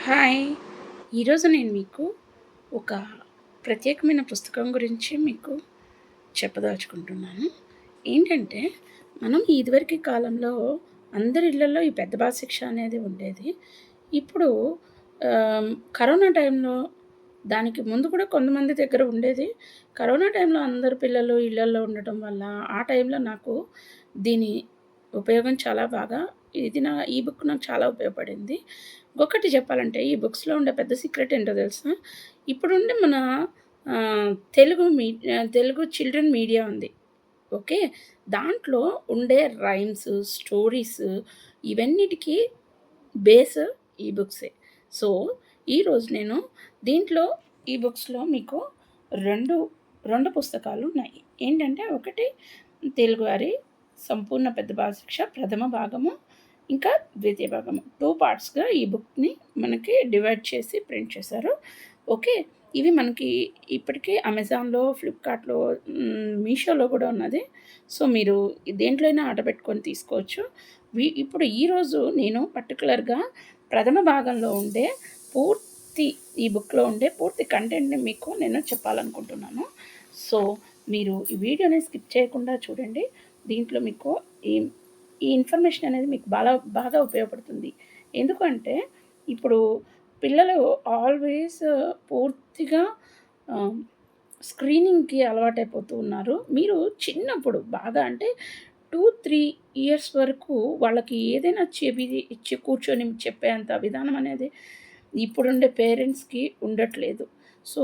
Hi! ఈరోజు నేను మీకు ఒక ప్రత్యేకమైన పుస్తకం గురించి మీకు చెప్పదలుచుకుంటున్నాను. ఏంటంటే, మనం ఇదివరకి కాలంలో అందరి ఇళ్లల్లో ఈ పెద్ద బాల శిక్ష అనేది ఉండేది. ఇప్పుడు ఆహ్, కరోనా టైంలో దానికి ముందు కూడా కొంతమంది దగ్గర ఉండేది. కరోనా టైంలో అందరు పిల్లలు ఇళ్లల్లో ఉండటం వల్ల, ఆ టైంలో నాకు దీని ఉపయోగం చాలా బాగా ఈ బుక్ నాకు చాలా ఉపయోగపడింది. ఇంకొకటి చెప్పాలంటే ఈ బుక్స్‌లో ఉండే పెద్ద సీక్రెట్ ఏంటో తెలుసా? ఇప్పుడుండే మన తెలుగు చిల్డ్రన్ మీడియా ఉంది. ఓకే. దాంట్లో ఉండే రైమ్స్, స్టోరీస్ ఇవన్నిటికి బేస్ ఈ బుక్సే. సో, ఈరోజు నేను దీంట్లో ఈ బుక్స్‌లో మీకు 2, 2 పుస్తకాలున్నాయి. ఏంటంటే ఒకటి తెలుగువారి సంపూర్ణ పెద్ద బాల శిక్ష ప్రథమ భాగము, ఇంకా ద్వితీయ భాగము. 2 పార్ట్స్‌గా ఈ బుక్‌ని మనకి డివైడ్ చేసి ప్రింట్ చేశారు. ఓకే. ఇవి మనకి ఇప్పటికే అమెజాన్‌లో, ఫ్లిప్‌కార్ట్‌లో, మీషోలో కూడా ఉన్నది. సో, మీరు దేంట్లో అయినా ఆర్డర్ పెట్టుకొని తీసుకోవచ్చు. ఇప్పుడు ఈరోజు నేను పర్టిక్యులర్‌గా ప్రథమ భాగంలో ఉండే పూర్తి ఈ బుక్‌లో ఉండే పూర్తి కంటెంట్‌ని మీకు నేను చెప్పాలనుకుంటున్నాను. సో, మీరు ఈ వీడియోని స్కిప్ చేయకుండా చూడండి. దీంట్లో మీకు ఈ ఈ ఇన్ఫర్మేషన్ అనేది మీకు బాగా ఉపయోగపడుతుంది. ఎందుకంటే, ఇప్పుడు పిల్లలు ఆల్వేస్ పూర్తిగా ఆహ్, స్క్రీనింగ్‌కి అలవాటైపోతూ ఉన్నారు. మీరు చిన్నప్పుడు బాగా అంటే 2, 3 ఇయర్స్ వరకు వాళ్ళకి ఏదైనా ఇచ్చి కూర్చొని చెప్పేంత విధానం అనేది ఇప్పుడుండే పేరెంట్స్‌కి ఉండట్లేదు. సో,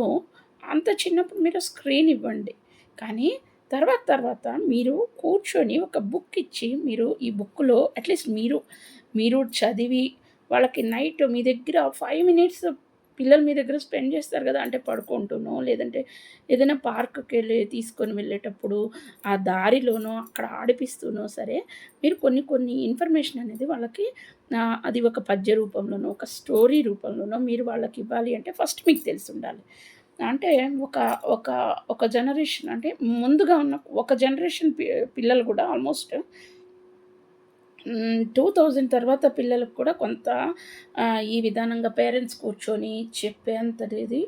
అంత చిన్నప్పుడు మీరు స్క్రీన్ ఇవ్వండి. కానీ తర్వాత మీరు కూర్చొని ఒక బుక్ ఇచ్చి మీరు ఈ బుక్‌లో అట్‌లీస్ట్ మీరు చదివి వాళ్ళకి నైట్ మీ దగ్గర 5 మినిట్స్ పిల్లలు మీ దగ్గర స్పెండ్ చేస్తారు గదా! అంటే పడుకుంటూనో, లేదంటే ఏదైనా పార్క్‌కెళ్ళి తీసుకొని వెళ్ళేటప్పుడు, ఆ దారిలోనో అక్కడ ఆడిపిస్తూనో సరే, మీరు కొన్ని ఇన్ఫర్మేషన్ అనేది వాళ్ళకి అది ఒక పద్య రూపంలోనో, ఒక స్టోరీ రూపంలోనో మీరు వాళ్ళకివ్వాలి అంటే ఫస్ట్ మీకు తెలిసుండాలి. అంటే ఒక ఒక ఒక జనరేషన్ అంటే ముందుగా ఉన్న ఒక జనరేషన్ పిల్లలు గూడా ఆల్మోస్ట్ 2000 తర్వాత పిల్లలకు కూడా కొంత ఈ విధానంగా పేరెంట్స్ కూర్చొని చెప్పేంతటిది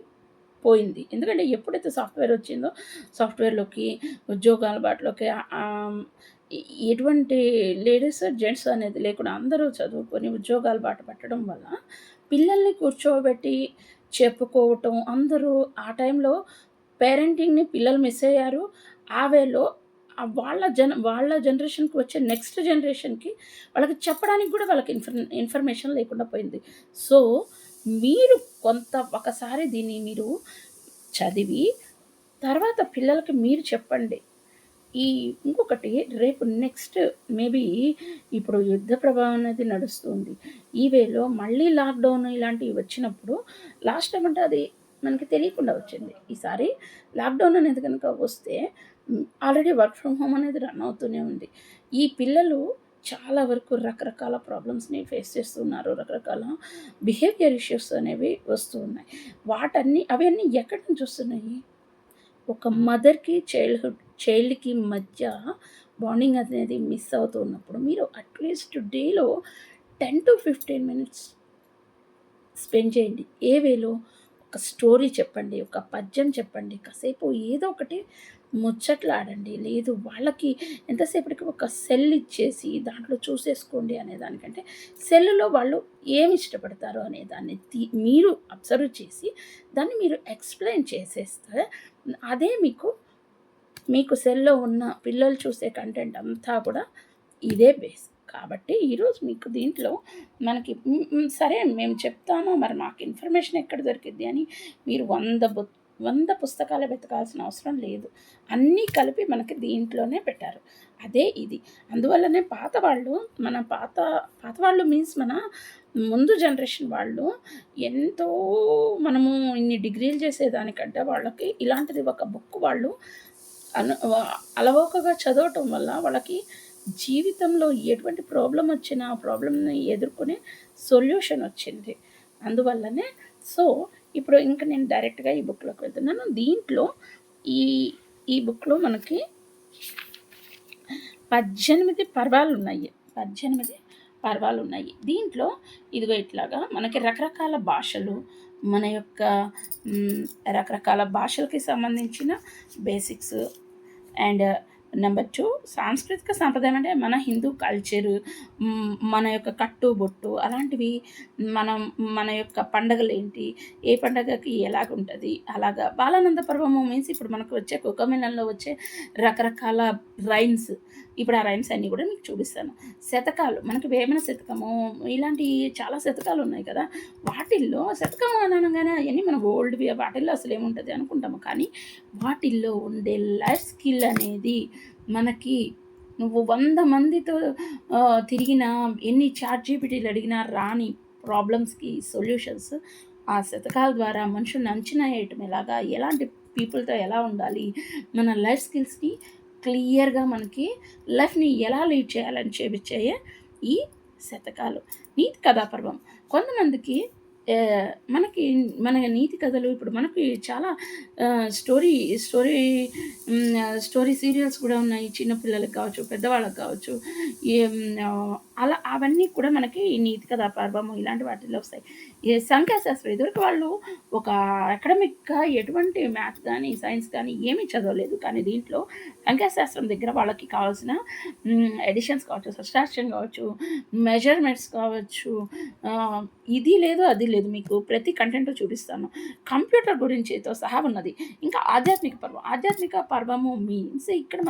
పోయింది. ఎందుకంటే ఎప్పుడైతే సాఫ్ట్‌వేర్ వచ్చిందో, సాఫ్ట్‌వేర్‌లోకి ఉద్యోగాల బాటలోకి ఆహ్, ఎ ఎటువంటి లేడీస్, జెంట్స్ అనేది లేకుండా అందరూ చదువుకొని ఉద్యోగాల బాట పట్టడం వల్ల పిల్లల్ని కూర్చోబెట్టి చెప్పుకోవటం అందరూ ఆ టైంలో పేరెంటింగ్‌ని పిల్లలు మిస్ అయ్యారు. ఆ వేలో వాళ్ళ జనరేషన్‌కి వచ్చే నెక్స్ట్ జనరేషన్‌కి వాళ్ళకి చెప్పడానికి గూడా వాళ్ళకి ఇన్ఫర్మేషన్ లేకుండా పోయింది. సో, మీరు ఒకసారి దీన్ని మీరు చదివి, తర్వాత పిల్లలకి మీరు చెప్పండి. ఈ ఇంకొకటి రేపు నెక్స్ట్ మేబీ ఇప్పుడు యుద్ధ ప్రభావం అనేది నడుస్తుంది. ఈ వేలో మళ్ళీ లాక్‌డౌన్ ఇలాంటివి వచ్చినప్పుడు లాస్ట్ టైమ్ అంటే అది మనకి తెలియకుండా వచ్చింది. ఈసారి లాక్‌డౌన్ అనేది గనుక వస్తే ఆల్రెడీ వర్క్ ఫ్రమ్ హోమ్ అనేది రన్ అవుతూనే ఉంది. ఈ పిల్లలు చాలా వరకు రకరకాల ప్రాబ్లమ్స్‌ని ఫేస్ చేస్తున్నారు. రకరకాల బిహేవియర్ ఇష్యూస్ అనేవి వస్తూ ఉన్నాయి. అవన్నీ ఎక్కడి నుంచి వస్తున్నాయి? ఒక మదర్‌కి, చైల్డ్‌కి మధ్య బాండింగ్ అనేది మిస్ అవుతూ ఉన్నప్పుడు మీరు అట్‌లీస్ట్ డేలో 10-15 మినిట్స్ స్పెండ్ చేయండి. ఏ వేలో? ఒక స్టోరీ చెప్పండి, ఒక పద్యం చెప్పండి, కాసేపు ఏదో ఒకటి ముచ్చట్లాడండి. లేదు వాళ్ళకి ఎంతసేపటికి ఒక సెల్ ఇచ్చేసి దాంట్లో చూసేసుకోండి అనే దానికంటే, సెల్లులో వాళ్ళు ఏమి ఇష్టపడతారో అనే దాన్ని మీరు అబ్జర్వ్ చేసి, దాన్ని మీరు ఎక్స్‌ప్లెయిన్ చేసేస్తే అదే మీకు సెల్‌లో ఉన్న పిల్లలు చూసే కంటెంట్ అంతా కూడా ఇదే బేస్. కాబట్టి ఈరోజు మీకు దీంట్లో మనకి సరే మేము చెప్తాము. మరి మాకు ఇన్ఫర్మేషన్ ఎక్కడ దొరికిద్ది అని మీరు 100 పుస్తకాలు వెతకాల్సిన అవసరం లేదు. అన్నీ కలిపి మనకి దీంట్లోనే పెట్టారు. అదే ఇది. అందువల్లనే పాతవాళ్ళు మీన్స్ మన ముందు జనరేషన్ వాళ్ళు ఎంతో మనము ఇన్ని డిగ్రీలు చేసేదానికంటే వాళ్ళకి ఇలాంటిది ఒక బుక్ వాళ్ళు అలవోకగా చదవటం వల్ల వాళ్ళకి జీవితంలో ఎటువంటి ప్రాబ్లమ్ వచ్చినా ఆ ప్రాబ్లమ్‌ని ఎదుర్కొనే సొల్యూషన్ వచ్చింది. అందువల్లనే సో, ఇప్పుడు ఇంక నేను డైరెక్ట్‌గా ఈ బుక్‌లోకి వెళ్తున్నాను. దీంట్లో ఈ ఈ బుక్‌లో మనకి 18 పర్వాలున్నాయి. 18 పర్వాలున్నాయి. దీంట్లో ఇదిగో ఇట్లాగా మనకి రకరకాల భాషలు, మన యొక్క హ్మ్, రకరకాల భాషలకి సంబంధించిన బేసిక్స్ అండ్ నంబర్ 2 సాంస్కృతిక సాంప్రదాయం అంటే మన హిందూ కల్చరు, మన యొక్క కట్టు, బొట్టు అలాంటివి మనం మన యొక్క పండగలేంటి, ఏ పండగకి ఎలాగుంటది, అలాగా బాలానంద పర్వము మీన్స్ ఇప్పుడు మనకు వచ్చే కోకమేళంలో వచ్చే రకరకాల రైమ్స్. ఇప్పుడు ఆ రైమ్స్ అన్నీ గూడా మీకు చూపిస్తాను. శతకాలు మనకి వేమన శతకము ఇలాంటి చాలా శతకాలున్నాయి కదా! వాటిల్లో శతకం అని అనంగానే అయన్నీ మన ఓల్డ్‌వి వాటిల్లో అసలేముంటది అనుకుంటాము. కానీ వాటిల్లో ఉండే లైఫ్ స్కిల్ అనేది మనకి నువ్వు 100 మందితో తిరిగినా, ఎన్ని చాట్‌జీపీటీలు అడిగినా రాని ప్రాబ్లమ్స్‌కి సొల్యూషన్స్ ఆ శతకాల ద్వారా మనుషుల్ని అంచనా ఏయటం ఎలాగా, ఎలాంటి పీపుల్‌తో ఎలా ఉండాలి, మన లైఫ్ స్కిల్స్‌ని క్లియర్‌గా మనకి లైఫ్‌ని ఎలా లీడ్ చేయాలని చూపించాయే ఈ శతకాలు. నీతి కథా పర్వం. కొంతమందికి మనకి మన నీతి కథలు ఇప్పుడు మనకి చాలా స్టోరీ స్టోరీ స్టోరీ సీరియల్స్ కూడా ఉన్నాయి. చిన్న పిల్లలకి కావచ్చు, పెద్దవాళ్ళకి కావచ్చు. ఏం అలా అవన్నీ కూడా మనకి ఈ నీతి కథా పర్వము ఇలాంటి వాటిల్లో వస్తాయి. ఈ సంఖ్యాశాస్త్రం ఇదివరకు వాళ్ళు ఒక అకాడమిక్‌గా ఎటువంటి మ్యాథ్స్ గానీ, సైన్స్ గానీ ఏమీ చదవలేదు. కానీ దీంట్లో సంఖ్యాశాస్త్రం దగ్గర వాళ్ళకి కావాల్సిన ఎడిషన్స్ కావచ్చు, సబ్ట్రాక్షన్ కావచ్చు, మెజర్‌మెంట్స్ కావచ్చు, ఇది లేదు, అది లేదు. మీకు ప్రతి కంటెంట్ చూపిస్తాను. కంప్యూటర్ గురించితో సహా ఉన్నది. ఇంకా ఆధ్యాత్మిక పర్వం. ఆధ్యాత్మిక పర్వము మీన్స్ ఇక్కడ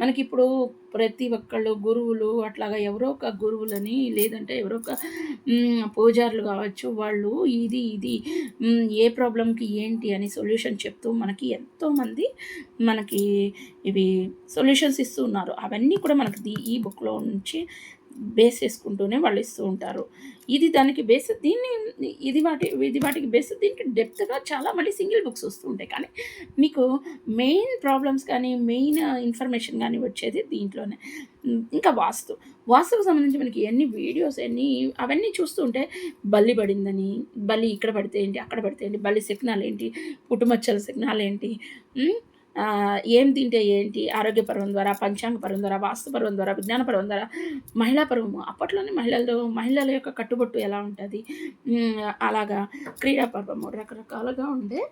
మనకిప్పుడు ప్రతి ఒక్కళ్ళు గురువులు అట్లాగా ఎవరో ఒక గురువులని లేదంటే ఎవరో ఒక పూజారులు కావచ్చు. వాళ్ళు ఇది ఏ ప్రాబ్లమ్‌కి ఏంటి అని సొల్యూషన్ చెప్తూ మనకి ఎంతోమంది మనకి ఇవి సొల్యూషన్స్ ఇస్తూ ఉన్నారు. అవన్నీ కూడా మనకి ఈ బుక్‌లో నుంచి బేస్ చేసుకుంటూనే వాళ్ళు ఇస్తూ ఉంటారు. ఇది దానికి బేస్ వాటికి బేస్ దీనికి డెప్త్‌గా చాలా మళ్ళీ సింగిల్ బుక్స్ వస్తూ ఉంటాయి. కానీ మీకు మెయిన్ ప్రాబ్లమ్స్ కానీ, మెయిన్ ఇన్ఫర్మేషన్ గానీ వచ్చేది దీంట్లోనే. ఇంకా వాస్తుకు సంబంధించి మనకి ఎన్ని వీడియోస్ అవన్నీ చూస్తూ ఉంటే బల్లి పడిందని, బల్లి ఇక్కడ పడితే ఏంటి, అక్కడ పడితే ఏంటి, బల్లి శకునాలేంటి, పుట్టుమచ్చల శకునాలేంటి, హ్మ్. ఏం తింటే ఏంటి, ఆరోగ్య పర్వం ద్వారా, పంచాంగ పర్వం ద్వారా, వాస్తు పర్వం ద్వారా, విజ్ఞాన పర్వం ద్వారా, మహిళా పర్వము అప్పట్లోనే మహిళల యొక్క కట్టుబొట్టు ఎలా ఉంటది, అలాగా క్రీడా పర్వము రకరకాలుగా ఉండే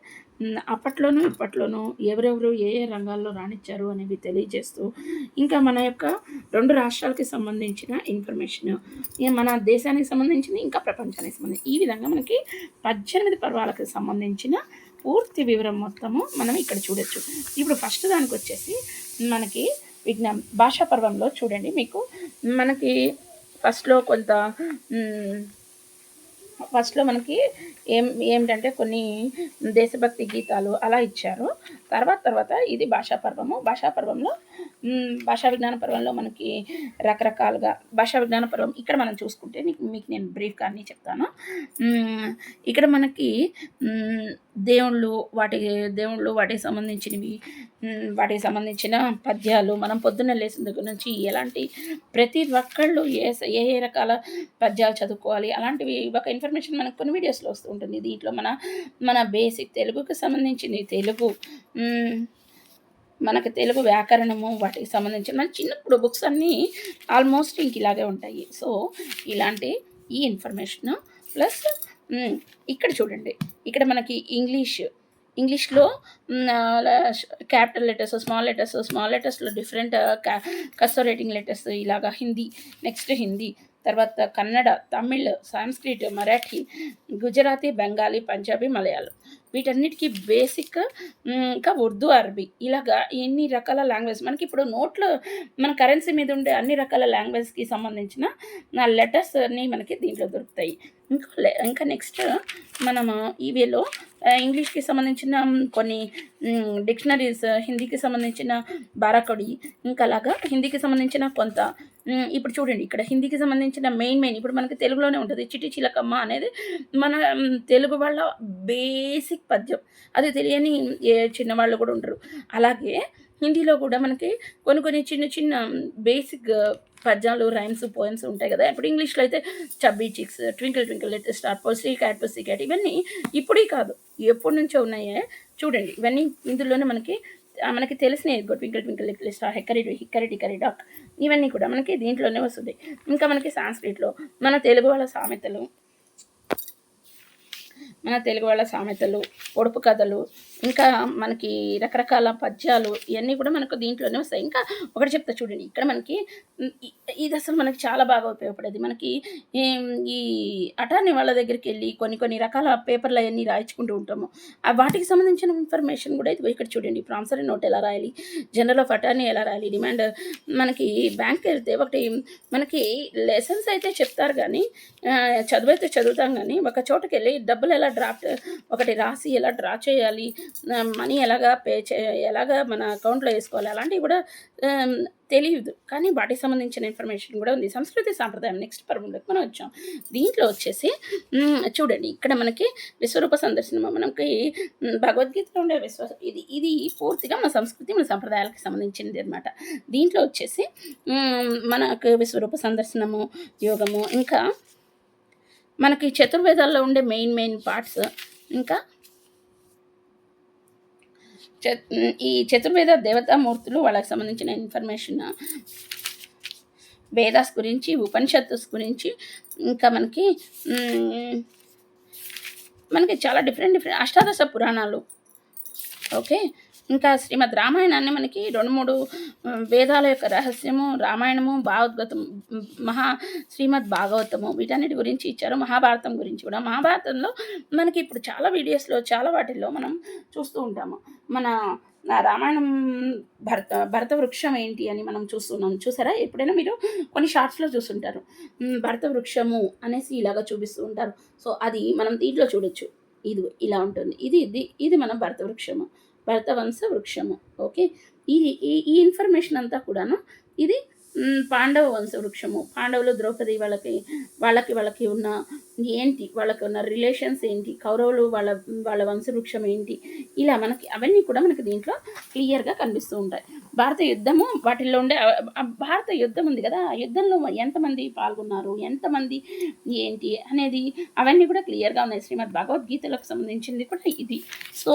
అప్పట్లోనూ, ఇప్పట్లోనూ ఎవరెవరు ఏ ఏ రంగాల్లో రాణించారు అనేవి తెలియజేస్తూ, ఇంకా మన యొక్క 2 రాష్ట్రాలకి సంబంధించిన ఇన్ఫర్మేషను, మన దేశానికి సంబంధించింది, ఇంకా ప్రపంచానికి సంబంధించి ఈ విధంగా మనకి 18 పర్వాలకు సంబంధించిన పూర్తి వివరం మొత్తము మనం ఇక్కడ చూడొచ్చు. ఇప్పుడు ఫస్ట్ దానికొచ్చేసి మనకి భాషా పర్వంలో చూడండి మీకు మనకి ఫస్ట్‌లో కొంత ఫస్ట్‌లో మనకి ఏమిటంటే కొన్ని దేశభక్తి గీతాలు అలా ఇచ్చారు. తర్వాత ఇది భాషా పర్వము. భాషా పర్వంలో భాషా విజ్ఞాన పర్వంలో మనకి రకరకాలుగా భాషా విజ్ఞాన పర్వం ఇక్కడ మనం చూసుకుంటే మీకు నేను బ్రీఫ్‌గా అన్నీ చెప్తాను. ఇక్కడ మనకి దేవుళ్ళు వాటికి సంబంధించినవి, వాటికి సంబంధించిన పద్యాలు మనం పొద్దున్నే లేసిన దగ్గర నుంచి ఎలాంటి ప్రతి ఒక్కళ్ళు ఏ ఏ రకాల పద్యాలు చదువుకోవాలి అలాంటివి ఒక ఇన్ఫర్మేషన్ మనకు కొన్ని వీడియోస్‌లో వస్తూ ఉంటుంది. దీంట్లో మన బేసిక్ తెలుగుకి సంబంధించింది మనకు తెలుగు వ్యాకరణము వాటికి సంబంధించిన మన చిన్నప్పుడు బుక్స్ అన్నీ ఆల్మోస్ట్ ఇలాగే ఉంటాయి. సో ఇలాంటి ఈ ఇన్ఫర్మేషను ప్లస్ ఇక్కడ చూడండి. ఇక్కడ మనకి ఇంగ్లీష్‌లో క్యాపిటల్ లెటర్స్, స్మాల్ లెటర్స్‌లో డిఫరెంట్ కర్సర్ లెటర్స్ ఇలాగా నెక్స్ట్ హిందీ, తర్వాత కన్నడ, తమిళ్, సాంస్క్రిట్, మరాఠీ, గుజరాతీ, బెంగాలీ, పంజాబీ, మలయాళం వీటన్నిటికీ బేసిక్, ఇంకా ఉర్దూ, అరబీ ఇలాగా ఎన్ని రకాల లాంగ్వేజ్ మనకిప్పుడు నోట్లో మన కరెన్సీ మీద ఉండే అన్ని రకాల లాంగ్వేజ్‌కి సంబంధించిన లెటర్స్ అన్నీ మనకి దీంట్లో దొరుకుతాయి. ఇంకా నెక్స్ట్ మనము ఈవేలో ఇంగ్లీష్‌కి సంబంధించిన కొన్ని డిక్షనరీస్, హిందీకి సంబంధించిన బారాకొడి, ఇంకా అలాగా హిందీకి సంబంధించిన కొంత ఇప్పుడు చూడండి ఇక్కడ హిందీకి సంబంధించిన మెయిన్ ఇప్పుడు మనకి తెలుగులోనే ఉంటుంది. చిట్టి చిలకమ్మ అనేది మన తెలుగు వాళ్ళ బేసిక్ పద్యం. అది తెలియని ఏ చిన్నవాళ్ళు కూడా ఉండరు. అలాగే హిందీలో కూడా మనకి కొన్ని చిన్న బేసిక్ పద్యాలు, రైమ్స్, పోయమ్స్ ఉంటాయి కదా! ఇప్పుడు ఇంగ్లీష్‌లో అయితే chubby cheeks, twinkle twinkle little star, pussy cat ఇవన్నీ ఇప్పుడే కాదు ఎప్పటి నుంచో ఉన్నాయే. చూడండి ఇవన్నీ ఇందులోనే మనకి మనకి తెలిసినవి twinkle twinkle little star, hickory dickory dock, ఇవన్నీ కూడా మనకి దీంట్లోనే వస్తుంది. ఇంకా మనకి సాంస్క్రిట్లో మన తెలుగు వాళ్ళ సామెతలు, పొడుపు కథలు, ఇంకా మనకి రకరకాల పద్యాలు ఇవన్నీ కూడా మనకు దీంట్లోనే వస్తాయి. ఇంకా ఒకటి చెప్తా చూడండి. ఇక్కడ మనకి ఇది అసలు మనకి చాలా బాగా ఉపయోగపడేది. మనకి ఈ అటార్నీ వాళ్ళ దగ్గరికెళ్ళి కొన్ని రకాల పేపర్లు అయన్నీ రాయించుకుంటూ ఉంటాము. వాటికి సంబంధించిన ఇన్ఫర్మేషన్ కూడా ఇదిగో ఇక్కడ చూడండి. ప్రామిసరీ నోట్ ఎలా రాయాలి, జనరల్ ఆఫ్ అటార్నీ ఎలా రాయాలి, డిమాండ్ మనకి బ్యాంక్‌కెళ్తే ఒకటి మనకి లెసన్స్ అయితే చెప్తారు గానీ, చదువైతే చదువుతాం గానీ, ఒక చోటకెళ్ళి డబ్బులు ఎలా ఒకటి రాసి ఎలా డ్రా చేయాలి, మనీ ఎలాగా మన అకౌంట్‌లో ఏసుకోవాలి, అలాంటివి కూడా తెలీదు. కానీ వాటికి సంబంధించిన ఇన్ఫర్మేషన్ కూడా ఉంది. సంస్కృతి సాంప్రదాయం నెక్స్ట్ పర్వంలోకి మనం వచ్చాం. దీంట్లో వచ్చేసి చూడండి, ఇక్కడ మనకి విశ్వరూప సందర్శనం మనకి భగవద్గీతలో ఉండే ఇది పూర్తిగా మన సంస్కృతి, మన సంప్రదాయాలకు సంబంధించింది అనమాట. దీంట్లో వచ్చేసి మనకు విశ్వరూప సందర్శనము, యోగము, ఇంకా మనకి చతుర్వేదాల్లో ఉండే మెయిన్ పార్ట్స్, ఇంకా ఈ చతుర్వేద దేవతామూర్తులు వాళ్ళకి సంబంధించిన ఇన్ఫర్మేషన్, వేదాస్ గురించి, ఉపనిషత్తుస్ గురించి, ఇంకా మనకి చాలా డిఫరెంట్ అష్టాదశ పురాణాలు. ఓకే, ఇంకా శ్రీమద్ రామాయణాన్ని మనకి 2-3 వేదాల యొక్క రహస్యము, రామాయణము, భాగవతం, శ్రీమద్ భాగవతము, వీటన్నిటి గురించి ఇచ్చారు. మహాభారతం గురించి కూడా. మహాభారతంలో మనకి ఇప్పుడు చాలా వీడియోస్లో, చాలా వాటిల్లో మనం చూస్తూ ఉంటాము. మన రామాయణం భరత వృక్షం ఏంటి అని మనం చూస్తున్నాం. చూసారా? ఎప్పుడైనా మీరు కొన్ని షార్ట్స్లో చూస్తుంటారు. భరత వృక్షము అనేసి ఇలాగా చూపిస్తూ ఉంటారు. సో అది మనం దీంట్లో చూడొచ్చు. ఇది ఇలా ఉంటుంది. ఇది మన భరత వృక్షము, భరతవంశ వృక్షము. ఓకే, ఈ ఇన్ఫర్మేషన్ అంతా కూడాను ఇది పాండవ వంశ వృక్షము. పాండవులు ద్రౌపది వాళ్ళకి ఉన్న ఏంటి, వాళ్ళకి ఉన్న రిలేషన్స్ ఏంటి, కౌరవులు వాళ్ళ వంశవృక్షం ఏంటి, ఇలా మనకి అవన్నీ కూడా మనకి దీంట్లో క్లియర్గా కనిపిస్తూ ఉంటాయి. భారత యుద్ధము, వాటిల్లో ఉండే భారత యుద్ధం ఉంది కదా, ఆ యుద్ధంలో ఎంతమంది పాల్గొన్నారు, ఎంతమంది ఏంటి అనేది అవన్నీ కూడా క్లియర్గా ఉన్నాయి. శ్రీమద్ భగవద్గీతలకు సంబంధించింది కూడా ఇది. సో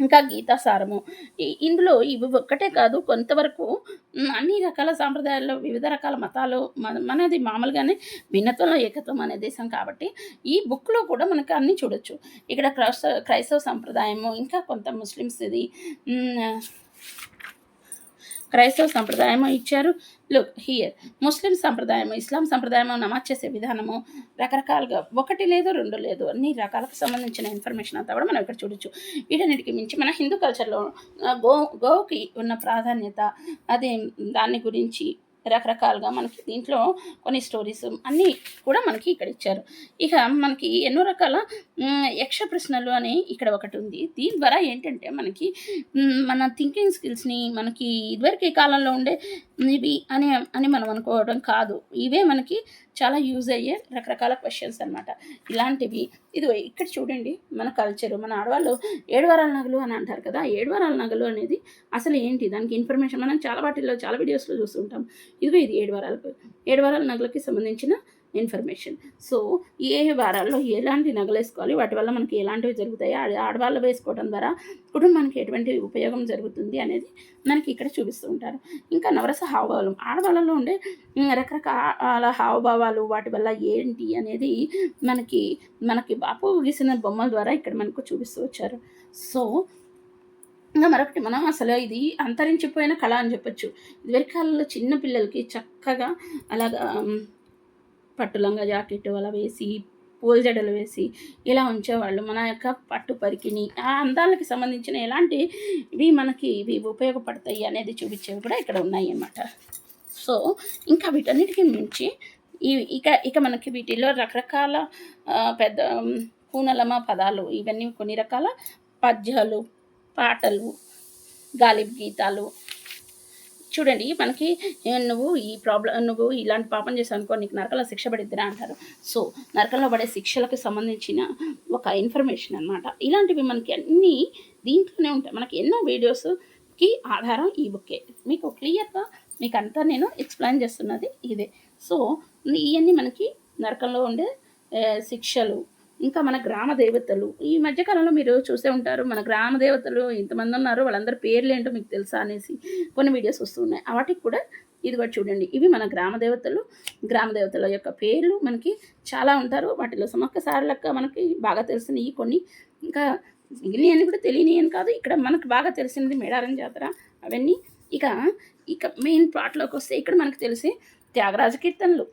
ఇంకా గీతాసారము, ఇందులో ఇవి ఒక్కటే కాదు, కొంతవరకు అన్ని రకాల సాంప్రదాయాల్లో వివిధ రకాల మతాలు, మనది మామూలుగానే భిన్నత్వంలో ఏకత్వం అనే దేశం కాబట్టి ఈ బుక్లో కూడా మనకు అన్నీ చూడొచ్చు. ఇక్కడ క్రైస్తవ సంప్రదాయము, ఇంకా కొంత ముస్లిమ్స్ది క్రైస్తవ సంప్రదాయము ఇచ్చారు. లుక్ హియర్, ముస్లిం సంప్రదాయము, ఇస్లాం సంప్రదాయము, నమాజ్ చేసే విధానము, రకరకాలుగా 1 లేదు 2 లేదు, అన్ని రకాలకు సంబంధించిన ఇన్ఫర్మేషన్ అంతా కూడా మనం ఇక్కడ చూడొచ్చు. వీటన్నిటికి మించి మన హిందూ కల్చర్లో గోవుకి ఉన్న ప్రాధాన్యత, అదే దాని గురించి రకరకాలుగా మనకి దీంట్లో కొన్ని స్టోరీస్ అన్నీ కూడా మనకి ఇక్కడ ఇచ్చారు. ఇక మనకి ఎన్నో రకాల యక్ష ప్రశ్నలు అని ఇక్కడ ఒకటి ఉంది. దీని ద్వారా ఏంటంటే మనకి మన థింకింగ్ స్కిల్స్ని, మనకి ఇదివరకు కాలంలో ఉండే ఇవి అని మనం అనుకోవడం కాదు, ఇవే మనకి చాలా యూజ్ అయ్యే రకరకాల క్వశ్చన్స్ అనమాట. ఇలాంటివి ఇది ఇక్కడ చూడండి. మన కల్చరు, మన ఆడవాళ్ళు 7 వారాల నగలు అని అంటారు కదా, 7 వారాల నగలు అనేది అసలు ఏంటి, దానికి ఇన్ఫర్మేషన్ మనం చాలా వాటిల్లో, చాలా వీడియోస్లో చూస్తుంటాం. ఇది 7 వారాల నగలకి సంబంధించిన ఇన్ఫర్మేషన్. సో ఏ వారాల్లో ఎలాంటి నగలు వేసుకోవాలి, వాటి వల్ల మనకి ఎలాంటివి జరుగుతాయి, ఆడవాళ్ళు వేసుకోవడం ద్వారా కుటుంబానికి ఎటువంటి ఉపయోగం జరుగుతుంది అనేది మనకి ఇక్కడ చూపిస్తూ ఉంటారు. ఇంకా నవరస హావభావాలు, ఆడవాళ్ళలో ఉండే రకరకాల హావభావాలు, వాటి వల్ల ఏంటి అనేది మనకి బాపు గీసిన బొమ్మల ద్వారా ఇక్కడ మనకు చూపిస్తూ వచ్చారు. సో ఇంకా మరొకటి, మనం అసలు ఇది అంతరించిపోయిన కళ అని చెప్పొచ్చు. ఇదివరకు కాలంలో చిన్న పిల్లలకి చక్కగా అలాగా పట్టులంగా జాకెట్ అలా వేసి, పూల జడలు వేసి ఇలా ఉంచేవాళ్ళు. మన యొక్క పట్టు పరికిని, ఆ అందాలకి సంబంధించిన ఇవి ఉపయోగపడతాయి అనేది చూపించేవి కూడా ఇక్కడ ఉన్నాయి అన్నమాట. సో ఇంకా వీటన్నిటికీ మించి ఇక మనకి వీటిలో రకరకాల పెద్ద పూనలమ పదాలు, ఇవన్నీ కొన్ని రకాల పద్యాలు, పాటలు, గాలిబ్ గీతాలు. చూడండి, మనకి నువ్వు ఇలాంటి పాపం చేసావు అనుకో, నీకు నరకంలో శిక్ష పడిద్దిరా అంటారు. సో నరకంలో పడే శిక్షలకు సంబంధించిన ఒక ఇన్ఫర్మేషన్ అనమాట. ఇలాంటివి మనకి అన్నీ దీంట్లోనే ఉంటాయి. మనకి ఎన్నో వీడియోస్కి ఆధారం ఈ బుక్కే. మీకు క్లియర్గా మీకు అంతా నేను ఎక్స్ప్లెయిన్ చేస్తున్నది ఇదే. సో ఇవన్నీ మనకి నరకంలో ఉండే శిక్షలు, ఇంకా మన గ్రామ దేవతలు. ఈ మధ్య కాలంలో మీరు చూసే ఉంటారు. మన గ్రామ దేవతలు ఇంతమంది ఉన్నారు. వాళ్ళందరి పేర్లేంటో మీకు తెలుసా అనేసి కొన్ని వీడియోస్ వస్తున్నాయి. వాటికి కూడా ఇదిగో చూడండి. ఇవి మన గ్రామ దేవతలు. గ్రామ దేవతల యొక్క పేర్లు మనకి చాలా ఉంటారు. వాటిలో సమ్మక్క సారలక్క మనకి బాగా తెలిసినయి కొన్ని. ఇంకా మిగిలినయన్ని కూడా తెలియనియి అని కాదు. ఇక్కడ మనకు బాగా తెలిసినది మేడారం జాతర అవన్నీ. ఇక ఇక మెయిన్ పార్ట్‌లోకొస్తే ఇక్కడ మనకు తెలిసి త్యాగరాజ కీర్తనలు,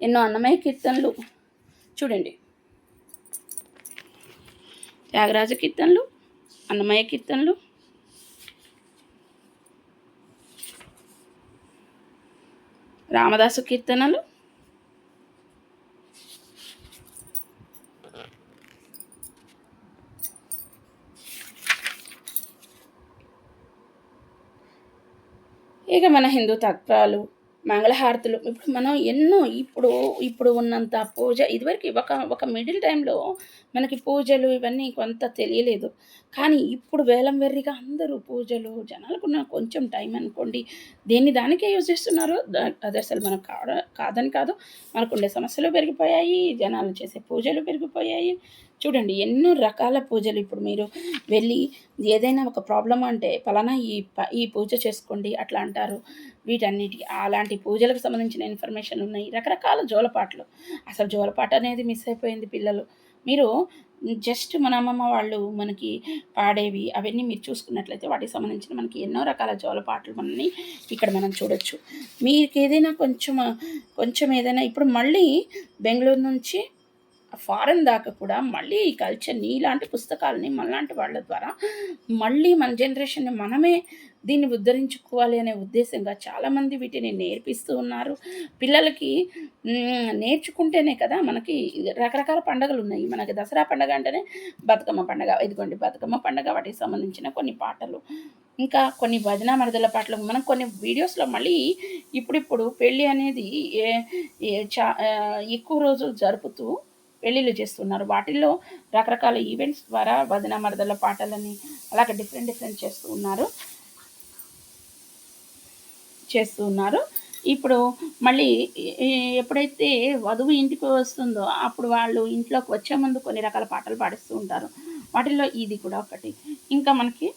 ఎన్నో అన్నమయ్య కీర్తనలు చూడండి. త్యాగరాజ కీర్తనలు, అన్నమయ్య కీర్తనలు, రామదాసు కీర్తనలు, ఇక మన హిందూ తత్వాలు, మంగళహారతులు. ఇప్పుడు మనం ఎన్నో ఇప్పుడు ఉన్నంత పూజ ఇదివరకు ఒక మిడిల్ టైంలో మనకి పూజలు ఇవన్నీ కొంత తెలియలేదు. కానీ ఇప్పుడు వేలం వెర్రిగా అందరూ పూజలు జనాలకున్న కొంచెం టైం అనుకోండి దేన్ని దానికే యూజ్ చేస్తున్నారు. అది అసలు మనకు కాదని కాదు. మనకుండే సమస్యలు పెరిగిపోయాయి. జనాలు చేసే పూజలు పెరిగిపోయాయి. చూడండి ఎన్నో రకాల పూజలు ఇప్పుడు మీరు వెళ్ళి ఏదైనా ఒక ప్రాబ్లమ్ అంటే పలానా ఈ పూజ చేసుకోండి అట్లా అంటారు. వీటన్నిటికి అలాంటి పూజలకు సంబంధించిన ఇన్ఫర్మేషన్ ఉన్నాయి. రకరకాల జోలపాటలు. అసలు జోలపాట అనేది మిస్ అయిపోయింది పిల్లలు. మీరు జస్ట్ మన అమ్మమ్మ వాళ్ళు మనకి పాడేవి అవన్నీ మీరు చూసుకున్నట్లయితే వాటికి సంబంధించిన మనకి ఎన్నో రకాల జోలపాటలు మనని ఇక్కడ మనం చూడొచ్చు. మీకేదైనా కొంచెం ఏదైనా ఇప్పుడు మళ్ళీ బెంగుళూరు నుంచి ఫారెన్ దాకా కూడా మళ్ళీ ఈ కల్చర్ని ఇలాంటి పుస్తకాలని మనలాంటి వాళ్ళ ద్వారా మళ్ళీ మన జనరేషన్ని మనమే దీన్ని ఉద్ధరించుకోవాలి అనే ఉద్దేశంగా చాలామంది వీటిని నేర్పిస్తూ ఉన్నారు. పిల్లలకి నేర్చుకుంటేనే కదా మనకి రకరకాల పండుగలు ఉన్నాయి. మనకి దసరా పండుగ అంటేనే బతుకమ్మ పండుగ. ఇదిగోండి బతుకమ్మ పండుగ వాటికి సంబంధించిన కొన్ని పాటలు, ఇంకా కొన్ని భజన మరదల పాటలు మనం కొన్ని వీడియోస్లో మళ్ళీ ఇప్పుడు పెళ్ళి అనేది ఎక్కువ రోజులు జరుపుతూ పెళ్ళిళ్ళు చేస్తున్నారు. వాటిల్లో రకరకాల ఈవెంట్స్ ద్వారా వదిన మరదల పాటలని అలాగే డిఫరెంట్ చేస్తూ ఉన్నారు. ఇప్పుడు మళ్ళీ ఎప్పుడైతే వధువు ఇంటికి వస్తుందో అప్పుడు వాళ్ళు ఇంట్లోకి వచ్చే ముందు కొన్ని రకాల పాటలు పాడిస్తూ ఉంటారు. వాటిల్లో ఇది కూడా ఒకటి. ఇంకా మనకి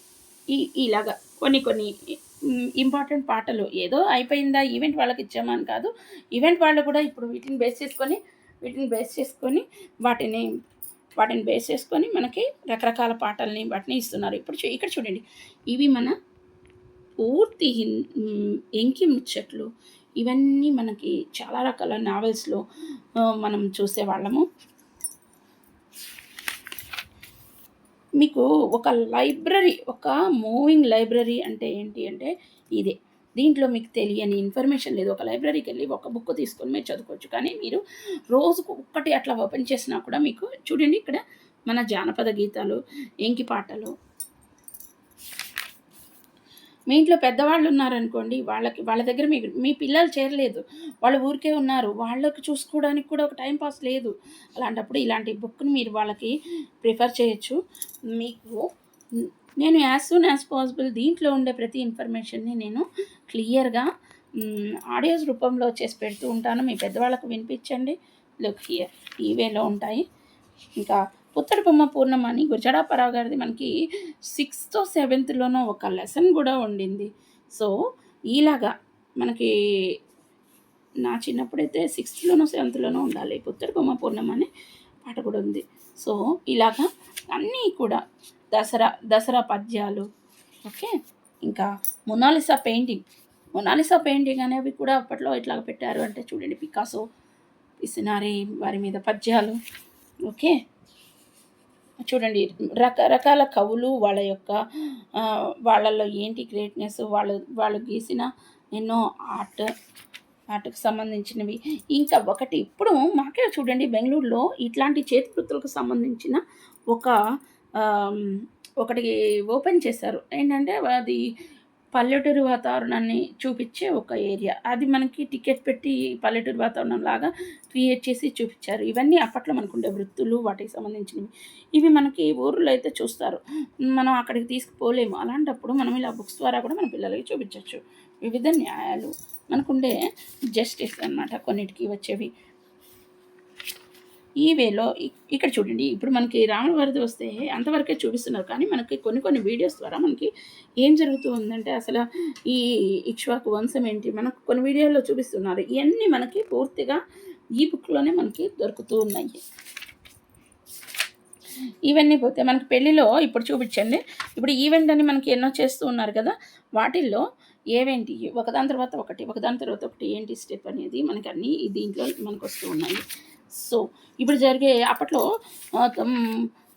ఇలాగా కొన్ని ఇంపార్టెంట్ పాటలు ఏదో అయిపోయిందా ఈవెంట్ వాళ్ళకి ఇచ్చామా అని కాదు. ఈవెంట్ వాళ్ళు కూడా ఇప్పుడు వీటిని బేస్ చేసుకొని వాటిని బేస్ చేసుకొని మనకి రకరకాల పాటల్ని వాటిని ఇస్తున్నారు. ఇక్కడ చూడండి ఇవి మన పూర్తి ఎంకి ముచ్చట్లు. ఇవన్నీ మనకి చాలా రకాల నావెల్స్లో మనం చూసేవాళ్ళము. మీకు ఒక లైబ్రరీ, ఒక మూవింగ్ లైబ్రరీ అంటే ఏంటి అంటే ఇదే. దీంట్లో మీకు తెలియని ఇన్ఫర్మేషన్ లేదు. ఒక లైబ్రరీకి వెళ్ళి ఒక బుక్ తీసుకొని మీరు చదువుకోవచ్చు. కానీ మీరు రోజుకు ఒక్కటి అట్లా ఓపెన్ చేసినా కూడా మీకు చూడండి ఇక్కడ మన జానపద గీతాలు, ఎంకి పాటలు. మీ ఇంట్లో పెద్దవాళ్ళు ఉన్నారనుకోండి, వాళ్ళ దగ్గర మీ పిల్లలు చేరలేదు, వాళ్ళు ఊరికే ఉన్నారు, వాళ్ళకి చూసుకోవడానికి కూడా ఒక టైం పాస్ లేదు. అలాంటప్పుడు ఇలాంటి బుక్ని మీరు వాళ్ళకి ప్రిఫర్ చేయొచ్చు. మీకు నేను యాజ్ సూన్ యాజ్ పాసిబుల్ దీంట్లో ఉండే ప్రతి ఇన్ఫర్మేషన్ని నేను క్లియర్గా ఆడియోస్ రూపంలో చేసి పెడుతూ ఉంటాను. మీ పెద్దవాళ్ళకు వినిపించండి. లుక్ హియర్ ఈ వేలో ఉంటాయి. ఇంకా పుత్తడి బొమ్మ పూర్ణం అని గురజాడప్పారావు గారిది మనకి 6th 7th ఒక లెసన్ కూడా ఉండింది. సో ఇలాగా మనకి నా చిన్నప్పుడైతే 6th 7th ఉండాలి పుత్తడి బొమ్మ పూర్ణం అనే పాట కూడా ఉంది. సో ఇలాగా అన్నీ కూడా దసరా పద్యాలు. ఓకే. ఇంకా మొనాలిసా పెయింటింగ్ అనేవి కూడా అప్పట్లో ఇట్లాగ పెట్టారు అంటే చూడండి. పికాసో, పిసినారి వారి మీద పద్యాలు. ఓకే. చూడండి రకరకాల కవులు వాళ్ళ యొక్క వాళ్ళల్లో ఏంటి గ్రేట్నెస్, వాళ్ళు గీసిన ఎన్నో ఆర్ట్కి సంబంధించినవి. ఇంకా ఇప్పుడు మాకే చూడండి బెంగళూరులో ఇట్లాంటి చేతి వృత్తులకు సంబంధించిన ఒకటి ఓపెన్ చేశారు. ఏంటంటే అది పల్లెటూరు వాతావరణాన్ని చూపించే ఒక ఏరియా. అది మనకి టికెట్ పెట్టి పల్లెటూరు వాతావరణం లాగా క్రియేట్ చేసి చూపించారు. ఇవన్నీ అప్పట్లో మనకుండే వృత్తులు వాటికి సంబంధించినవి. ఇవి మనకి ఊర్లో అయితే చూస్తారు, మనం అక్కడికి తీసుకుపోలేము. అలాంటప్పుడు మనం ఇలా బుక్స్ ద్వారా కూడా మన పిల్లలకి చూపించవచ్చు. వివిధ న్యాయాలు మనకుండే జస్టిస్ అన్నమాట కొన్నిటికి వచ్చేవి. ఈ వేలో ఇక్కడ చూడండి. ఇప్పుడు మనకి రాముల వారిది వస్తే అంతవరకే చూపిస్తున్నారు. కానీ మనకి కొన్ని కొన్ని వీడియోస్ ద్వారా మనకి ఏం జరుగుతూ ఉందంటే అసలు ఈ ఇక్ష్వాకు వంశం ఏంటి మనకు కొన్ని వీడియోల్లో చూపిస్తున్నారు. ఇయన్నీ మనకి పూర్తిగా ఈ బుక్‌లోనే మనకి దొరుకుతూ ఉన్నాయి. ఇవన్నీ పోతే మనకి పెళ్ళిలో ఇప్పుడు చూపించండి. ఇప్పుడు ఈవెంట్ అని మనకి ఎన్నో చేస్తూ ఉన్నారు కదా! వాటిల్లో ఏవేంటి ఒకదాని తర్వాత ఒకటి, ఒకదాని తర్వాత ఒకటి ఏంటి స్టెప్ అనేది మనకి అన్నీ దీంట్లో మనకొస్తూ ఉన్నాయి. సో, ఇప్పుడు జరిగే అప్పట్లో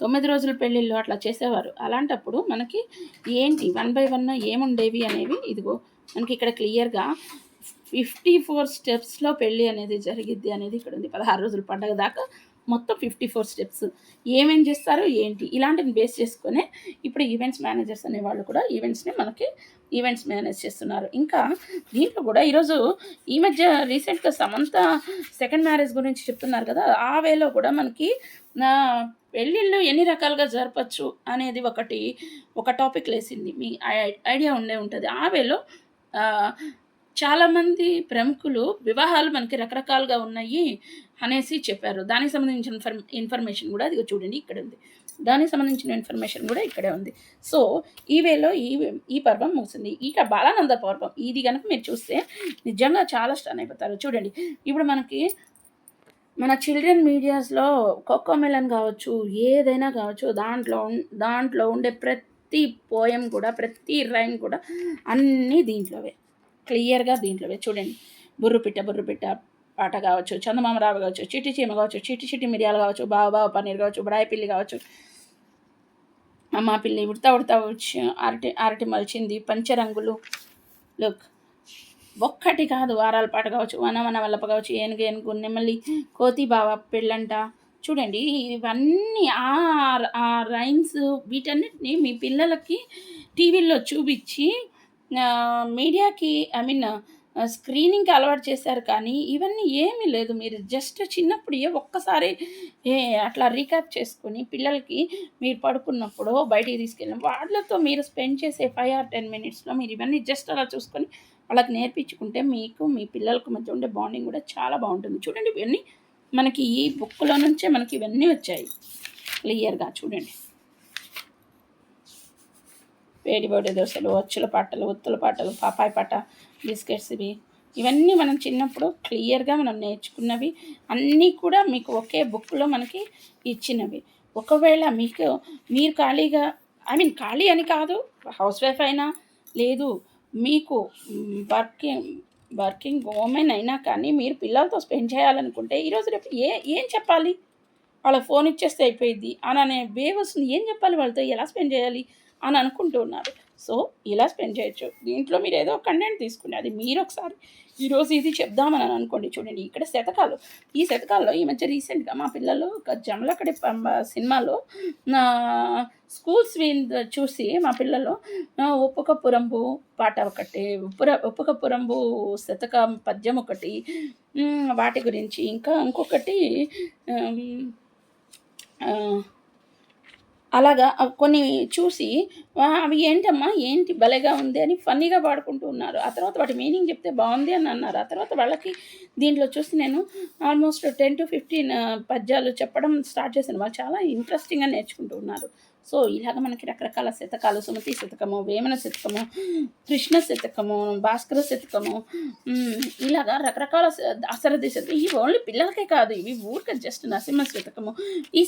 9 రోజుల పెళ్ళిళ్ళు అట్లా చేసేవారు. అలాంటప్పుడు మనకి ఏంటి వన్ బై వన్ ఏముండేవి అనేవి ఇదిగో మనకి ఇక్కడ క్లియర్‌గా 54 స్టెప్స్‌లో పెళ్లి అనేది జరిగిద్ది అనేది ఇక్కడ ఉంది. 16 రోజుల పండగ దాకా మొత్తం 54 స్టెప్స్. ఏమేం చేస్తారు ఏంటి ఇలాంటివి బేస్ చేసుకొనే ఇప్పుడు ఈవెంట్స్ మేనేజర్స్ అనేవాళ్ళు కూడా మనకి ఈవెంట్స్ మేనేజ్ చేస్తున్నారు. ఇంకా దీంట్లో కూడా ఈరోజు ఈ మధ్య రీసెంట్‌గా సమంత సెకండ్ మ్యారేజ్ గురించి చెప్తున్నారు కదా! ఆ వేలో కూడా మనకి పెళ్ళిళ్ళు ఎన్ని రకాలుగా జరపొచ్చు అనేది ఒక టాపిక్ లేసింది. మీ ఐడియా ఉండే ఉంటది. ఆ వేలో ఆహ్, చాలామంది ప్రముఖులు వివాహాలు మనకి రకరకాలుగా ఉన్నాయి అనేసి చెప్పారు. దానికి సంబంధించిన ఇన్ఫర్మేషన్ కూడా అదిగో చూడండి ఇక్కడుంది. దానికి సంబంధించిన ఇన్ఫర్మేషన్ కూడా ఇక్కడే ఉంది. సో, ఈ వేలో ఈ పర్వం ముగిసింది. ఇక బాలానంద పర్వం ఇది గనుక మీరు చూస్తే నిజంగా చాలా స్టన్ అయిపోతారు. చూడండి ఇప్పుడు మనకి మన చిల్డ్రన్ మీడియాస్‌లో 'కోకోమెలన్' కావచ్చు, ఏదైనా కావచ్చు దాంట్లో ఉండే ప్రతి పోయెమ్ కూడా, ప్రతి రైమ్ కూడా అన్నీ దీంట్లోవే. క్లియర్‌గా దీంట్లోవే. చూడండి 'బుర్రుపిట్ట బుర్రుపిట్ట' పాట కావచ్చు, 'చందమామ రావ' కావచ్చు, 'చిట్టి చీమ' కావచ్చు, 'చిట్టి చిట్టి మిరియాలు' కావచ్చు, 'బావ బావ పన్నీర్' కావచ్చు, 'బడాయి పిల్లి' కావచ్చు, 'అమ్మా పిల్లి', 'ఉడతా ఉడతా వచ్చి అరటి మలిచింది', 'పంచరంగులు', లుక్ ఒక్కటి కాదు వారాల పాట కావచ్చు, 'వన వన వల్లప' కావచ్చు, 'ఏనుగు ఏనుగు నెమలి', 'కోతి బావ పెళ్ళంట' చూడండి ఇవన్నీ ఆ రైమ్స్ వీటన్నిటిని మీ పిల్లలకి టీవీల్లో చూపించి మీడియాకి స్క్రీనింగ్‌కి అలవాటు చేశారు కానీ ఇవన్నీ ఏమీ లేదు. మీరు జస్ట్ చిన్నప్పుడు ఒక్కసారి ఏ అట్లా రీక్యాప్ చేసుకొని పిల్లలకి మీరు పడుకున్నప్పుడో బయటికి తీసుకెళ్ళిన వాళ్ళతో మీరు స్పెండ్ చేసే 5 ఆర్ 10 మినిట్స్‌లో మీరు ఇవన్నీ జస్ట్ అలా చూసుకొని వాళ్ళకి నేర్పించుకుంటే మీకు మీ పిల్లలకు మధ్య ఉండే బాండింగ్ కూడా చాలా బాగుంటుంది. చూడండి ఇవన్నీ మనకి ఈ బుక్‌లో నుంచే మనకి ఇవన్నీ వచ్చాయి క్లియర్‌గా చూడండి. వేడి వేడి దోసలు, అచ్చుల పాటలు, ఒత్తుల పాటలు, పాపాయి పాట, బిస్కెట్స్ ఇవన్నీ మనం చిన్నప్పుడు క్లియర్‌గా మనం నేర్చుకున్నవి అన్నీ కూడా మీకు ఒకే బుక్‌లో మనకి ఇచ్చినవి. ఒకవేళ మీరు ఖాళీగా ఖాళీ అని కాదు, హౌస్ వైఫ్ అయినా లేదు మీకు వర్కింగ్ వర్కింగ్ ఉమెన్ అయినా కానీ మీరు పిల్లలతో స్పెండ్ చేయాలనుకుంటే ఈరోజు రేపు ఏం చెప్పాలి? వాళ్ళకి ఫోన్ ఇచ్చేస్తే అయిపోయిద్ది అనే వస్తుంది. ఏం చెప్పాలి వాళ్ళతో? ఎలా స్పెండ్ చేయాలి? అని అనుకుంటూ ఉన్నారు. సో, ఇలా స్పెండ్ చేయొచ్చు. దీంట్లో మీరు ఏదో ఒక కంటెంట్ తీసుకుని అది మీరొకసారి ఈరోజు ఇది చెప్దామని అనుకోండి. చూడండి ఇక్కడ శతకాలు. ఈ శతకాల్లో ఈ మధ్య రీసెంట్‌గా మా పిల్లలు ఒక 'జమలకడి పంబ' సినిమాలో స్కూల్స్ చూసి మా పిల్లలు 'ఉప్పు కప్పు రంబు' పాట ఒకటి, 'ఉప్పు కప్పు రంబు' శతకం పద్యం ఒకటి, వాటి గురించి ఇంకా ఇంకొకటి అలాగా కొన్ని చూసి అవి ఏంటమ్మా ఏంటి భలేగా ఉంది అని ఫన్నీగా పాడుకుంటూ ఉన్నారు. ఆ తర్వాత వాటి మీనింగ్ చెప్తే బాగుంది అని అన్నారు. ఆ తర్వాత వాళ్ళకి దీంట్లో చూసి నేను ఆల్మోస్ట్ 10-15 పద్యాలు చెప్పడం స్టార్ట్ చేశాను. వాళ్ళు చాలా ఇంట్రెస్టింగ్‌గా నేర్చుకుంటూ ఉన్నారు. సో, ఇలాగ మనకి రకరకాల శతకాలు, సుమతి శతకము, వేమన శతకము, కృష్ణ శతకము, భాస్కర శతకము, ఇలాగా రకరకాల దాశరథి శతకం ఇవి ఓన్లీ పిల్లలకే కాదు. ఇవి ఊరికే జస్ట్ నరసింహ శతకము, ఈ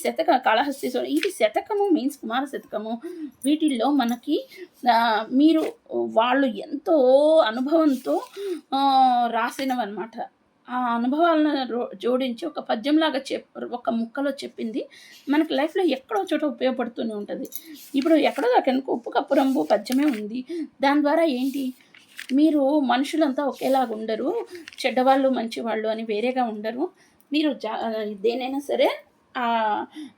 కాళహస్తీశ్వరుడు ఇది శతకము మీన్స్ కుమార శతకము. వీటిల్లో మనకి మీరు వాళ్ళు ఎంతో అనుభవంతో రాసినవన్నమాట. ఆ అనుభవాలను జోడించి ఒక పద్యంలాగా ఒక ముక్కలో చెప్పింది మనకి లైఫ్‌లో ఎక్కడో చోట ఉపయోగపడుతూనే ఉంటది. ఇప్పుడు ఎక్కడో దాకెందుకు 'ఉప్పు కప్పు రంబు' పద్యమే ఉంది. దాని ద్వారా ఏంటి మీరు మనుషులంతా ఒకేలాగా ఉండరు. చెడ్డవాళ్ళు, మంచివాళ్ళు అని వేరేగా ఉండరు. మీరు దేన్నైనా సరే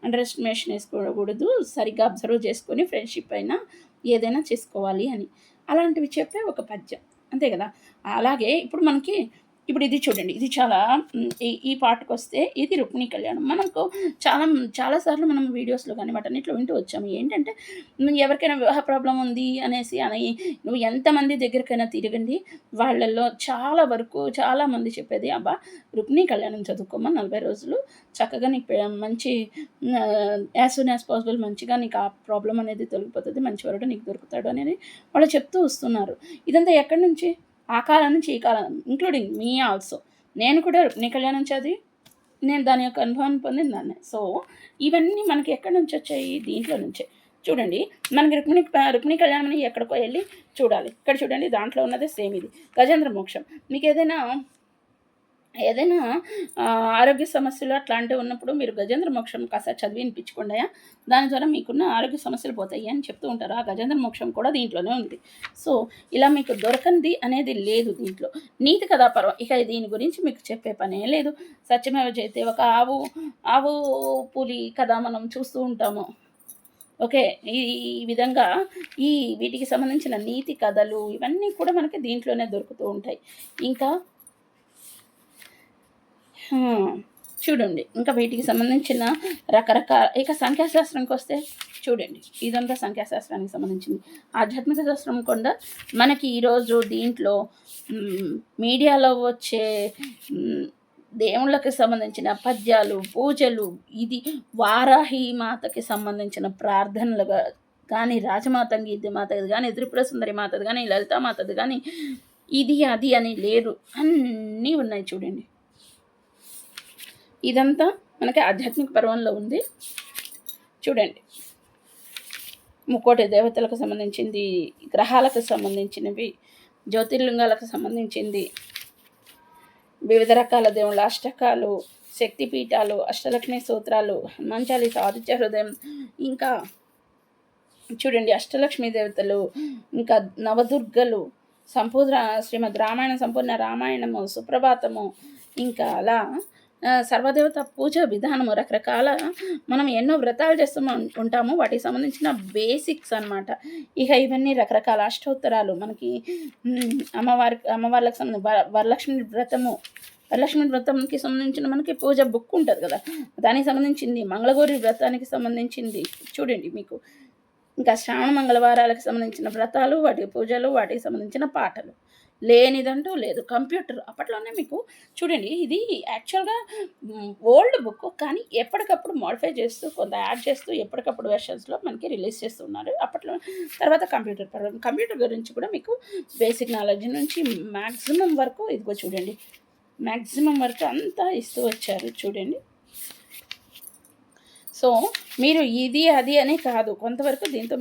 అండర్ ఎస్టిమేషన్ ఏసుకోకూడదు. సరిగ్గా అబ్జర్వ్ చేసుకొని ఫ్రెండ్‌షిప్ అయినా ఏదైనా చేసుకోవాలి అని. అలాంటివి చెప్పే ఒక పద్యం. అంతే కదా! అలాగే ఇప్పుడు మనకి ఇప్పుడు ఇది చూడండి. ఇది చాలా ఈ ఈ పార్ట్‌కొస్తే ఇది రుక్మిణి కళ్యాణం. మనకు చాలా చాలా సార్లు మనం వీడియోస్‌లో గాని వాటన్నిటిలో వింటూ వచ్చాము. ఏంటంటే ఎవరికైనా వివాహ ప్రాబ్లమ్ ఉంది అనేసి నువ్వు ఎంతమంది దగ్గరికైనా తిరగండి. వాళ్ళల్లో చాలా వరకు చాలామంది చెప్పేది, "అబ్బా! రుక్మిణి కళ్యాణం చదువుకోమ్మా 40 రోజులు. చక్కగా నీకు మంచి యాస్ సూన్ యాస్ పాసిబుల్ మంచిగా నీకు ఆ ప్రాబ్లమ్ అనేది తొలగిపోతది. మంచి వరుడు నీకు దొరుకుతాడు" అనేది వాళ్ళు చెప్తూ వస్తున్నారు. ఇదంతా ఎక్కడి నుంచి? ఆ కాలం నుంచి ఈ కాలం, ఇంక్లూడింగ్ మీ ఆల్సో. నేను కూడా రుక్మిణి కళ్యాణం చదివి నేను దాని యొక్క అనుభవాన్ని పొందిన దాన్నే. సో, ఇవన్నీ మనకి ఎక్కడి నుంచి వచ్చాయి? దీంట్లో నుంచే. చూడండి, మనకి రుక్మిణి కళ్యాణం అని ఎక్కడికో ఎళ్లి చూడాలి. ఇక్కడ చూడండి, దాంట్లో ఉన్నదే సేమ్ ఇది. గజేంద్ర మోక్షం. ఏదైనా ఆరోగ్య సమస్యలు అట్లాంటివి ఉన్నప్పుడు మీరు గజేంద్ర మోక్షం కాస్త చదివి వినిపించుకోండయ్యా, దాని ద్వారా మీకున్న ఆరోగ్య సమస్యలు పోతాయి అని చెప్తూ ఉంటారు. ఆ గజేంద్ర మోక్షం కూడా దీంట్లోనే ఉంది. సో, ఇలా మీకు దొరకంది అనేది లేదు దీంట్లో. నీతి కథా పర్వం ఇక దీని గురించి మీకు చెప్పే పనే లేదు. సత్యమేవ జయతే, ఒక ఆవు పులి కథ మనం చూస్తూ ఉంటాము. ఓకే. ఈ ఈ విధంగా వీటికి సంబంధించిన నీతి కథలు ఇవన్నీ కూడా మనకి దీంట్లోనే దొరుకుతూ ఉంటాయి. ఇంకా చూడండి, ఇంకా వీటికి సంబంధించిన ఇక సంఖ్యాశాస్త్రంకొస్తే చూడండి, ఇదంతా సంఖ్యాశాస్త్రానికి సంబంధించింది. ఆధ్యాత్మిక శాస్త్రం కూడా మనకి ఈరోజు దీంట్లో మీడియాలో వచ్చే దేవుళ్ళకి సంబంధించిన పద్యాలు, పూజలు, ఇది వారాహి మాతకి సంబంధించిన ప్రార్థనలుగా కానీ, రాజమాతంగి మాతది కానీ, త్రిపుర సుందరి మాతది కానీ, లలితామాతది కానీ, ఇది అది అని లేదు, అన్నీ ఉన్నాయి చూడండి. ఇదంతా మనకి ఆధ్యాత్మిక పర్వంలో ఉంది. చూడండి, ముక్కోటి దేవతలకు సంబంధించింది, గ్రహాలకు సంబంధించినవి, జ్యోతిర్లింగాలకు సంబంధించింది, వివిధ రకాల దేవుళ్ళ అష్టకాలు, శక్తిపీఠాలు, అష్టలక్ష్మి సూత్రాలు, హనుమాన్ చాలీస, ఆదిత్య హృదయం, ఇంకా చూడండి అష్టలక్ష్మీ దేవతలు, ఇంకా నవదుర్గలు, శ్రీమద్ రామాయణ సంపూర్ణ రామాయణము, సుప్రభాతము, ఇంకా అలా సర్వదేవత పూజ విధానము, రకరకాల మనం ఎన్నో వ్రతాలు చేస్తూ ఉంటాము. వాటికి సంబంధించిన బేసిక్స్ అనమాట. ఇక ఇవన్నీ రకరకాల అష్టోత్తరాలు మనకి అమ్మవార్లకు సంబంధించి వరలక్ష్మి వ్రతంకి సంబంధించిన మనకి పూజ బుక్ ఉంటుంది కదా, దానికి సంబంధించింది. మంగళగౌరి వ్రతానికి సంబంధించింది చూడండి మీకు. ఇంకా శ్రావణ మంగళవారాలకు సంబంధించిన వ్రతాలు, వాటి పూజలు, వాటికి సంబంధించిన పాటలు. లేనిదంటూ లేదు. కంప్యూటర్ అప్పట్లోనే మీకు చూడండి, ఇది యాక్చువల్గా ఓల్డ్ బుక్, కానీ ఎప్పటికప్పుడు మోడిఫై చేస్తూ కొంత యాడ్ చేస్తూ ఎప్పటికప్పుడు వెర్షన్స్లో మనకి రిలీజ్ చేస్తున్నారు అప్పట్లో. తర్వాత కంప్యూటర్ గురించి కూడా మీకు బేసిక్ నాలెడ్జ్ నుంచి మ్యాక్సిమం వరకు ఇదిగో చూడండి, మ్యాక్సిమం వరకు అంతా ఇస్తూ వచ్చారు చూడండి. సో, మీరు ఇది అది అని కాదు, కొంతవరకు దీంతో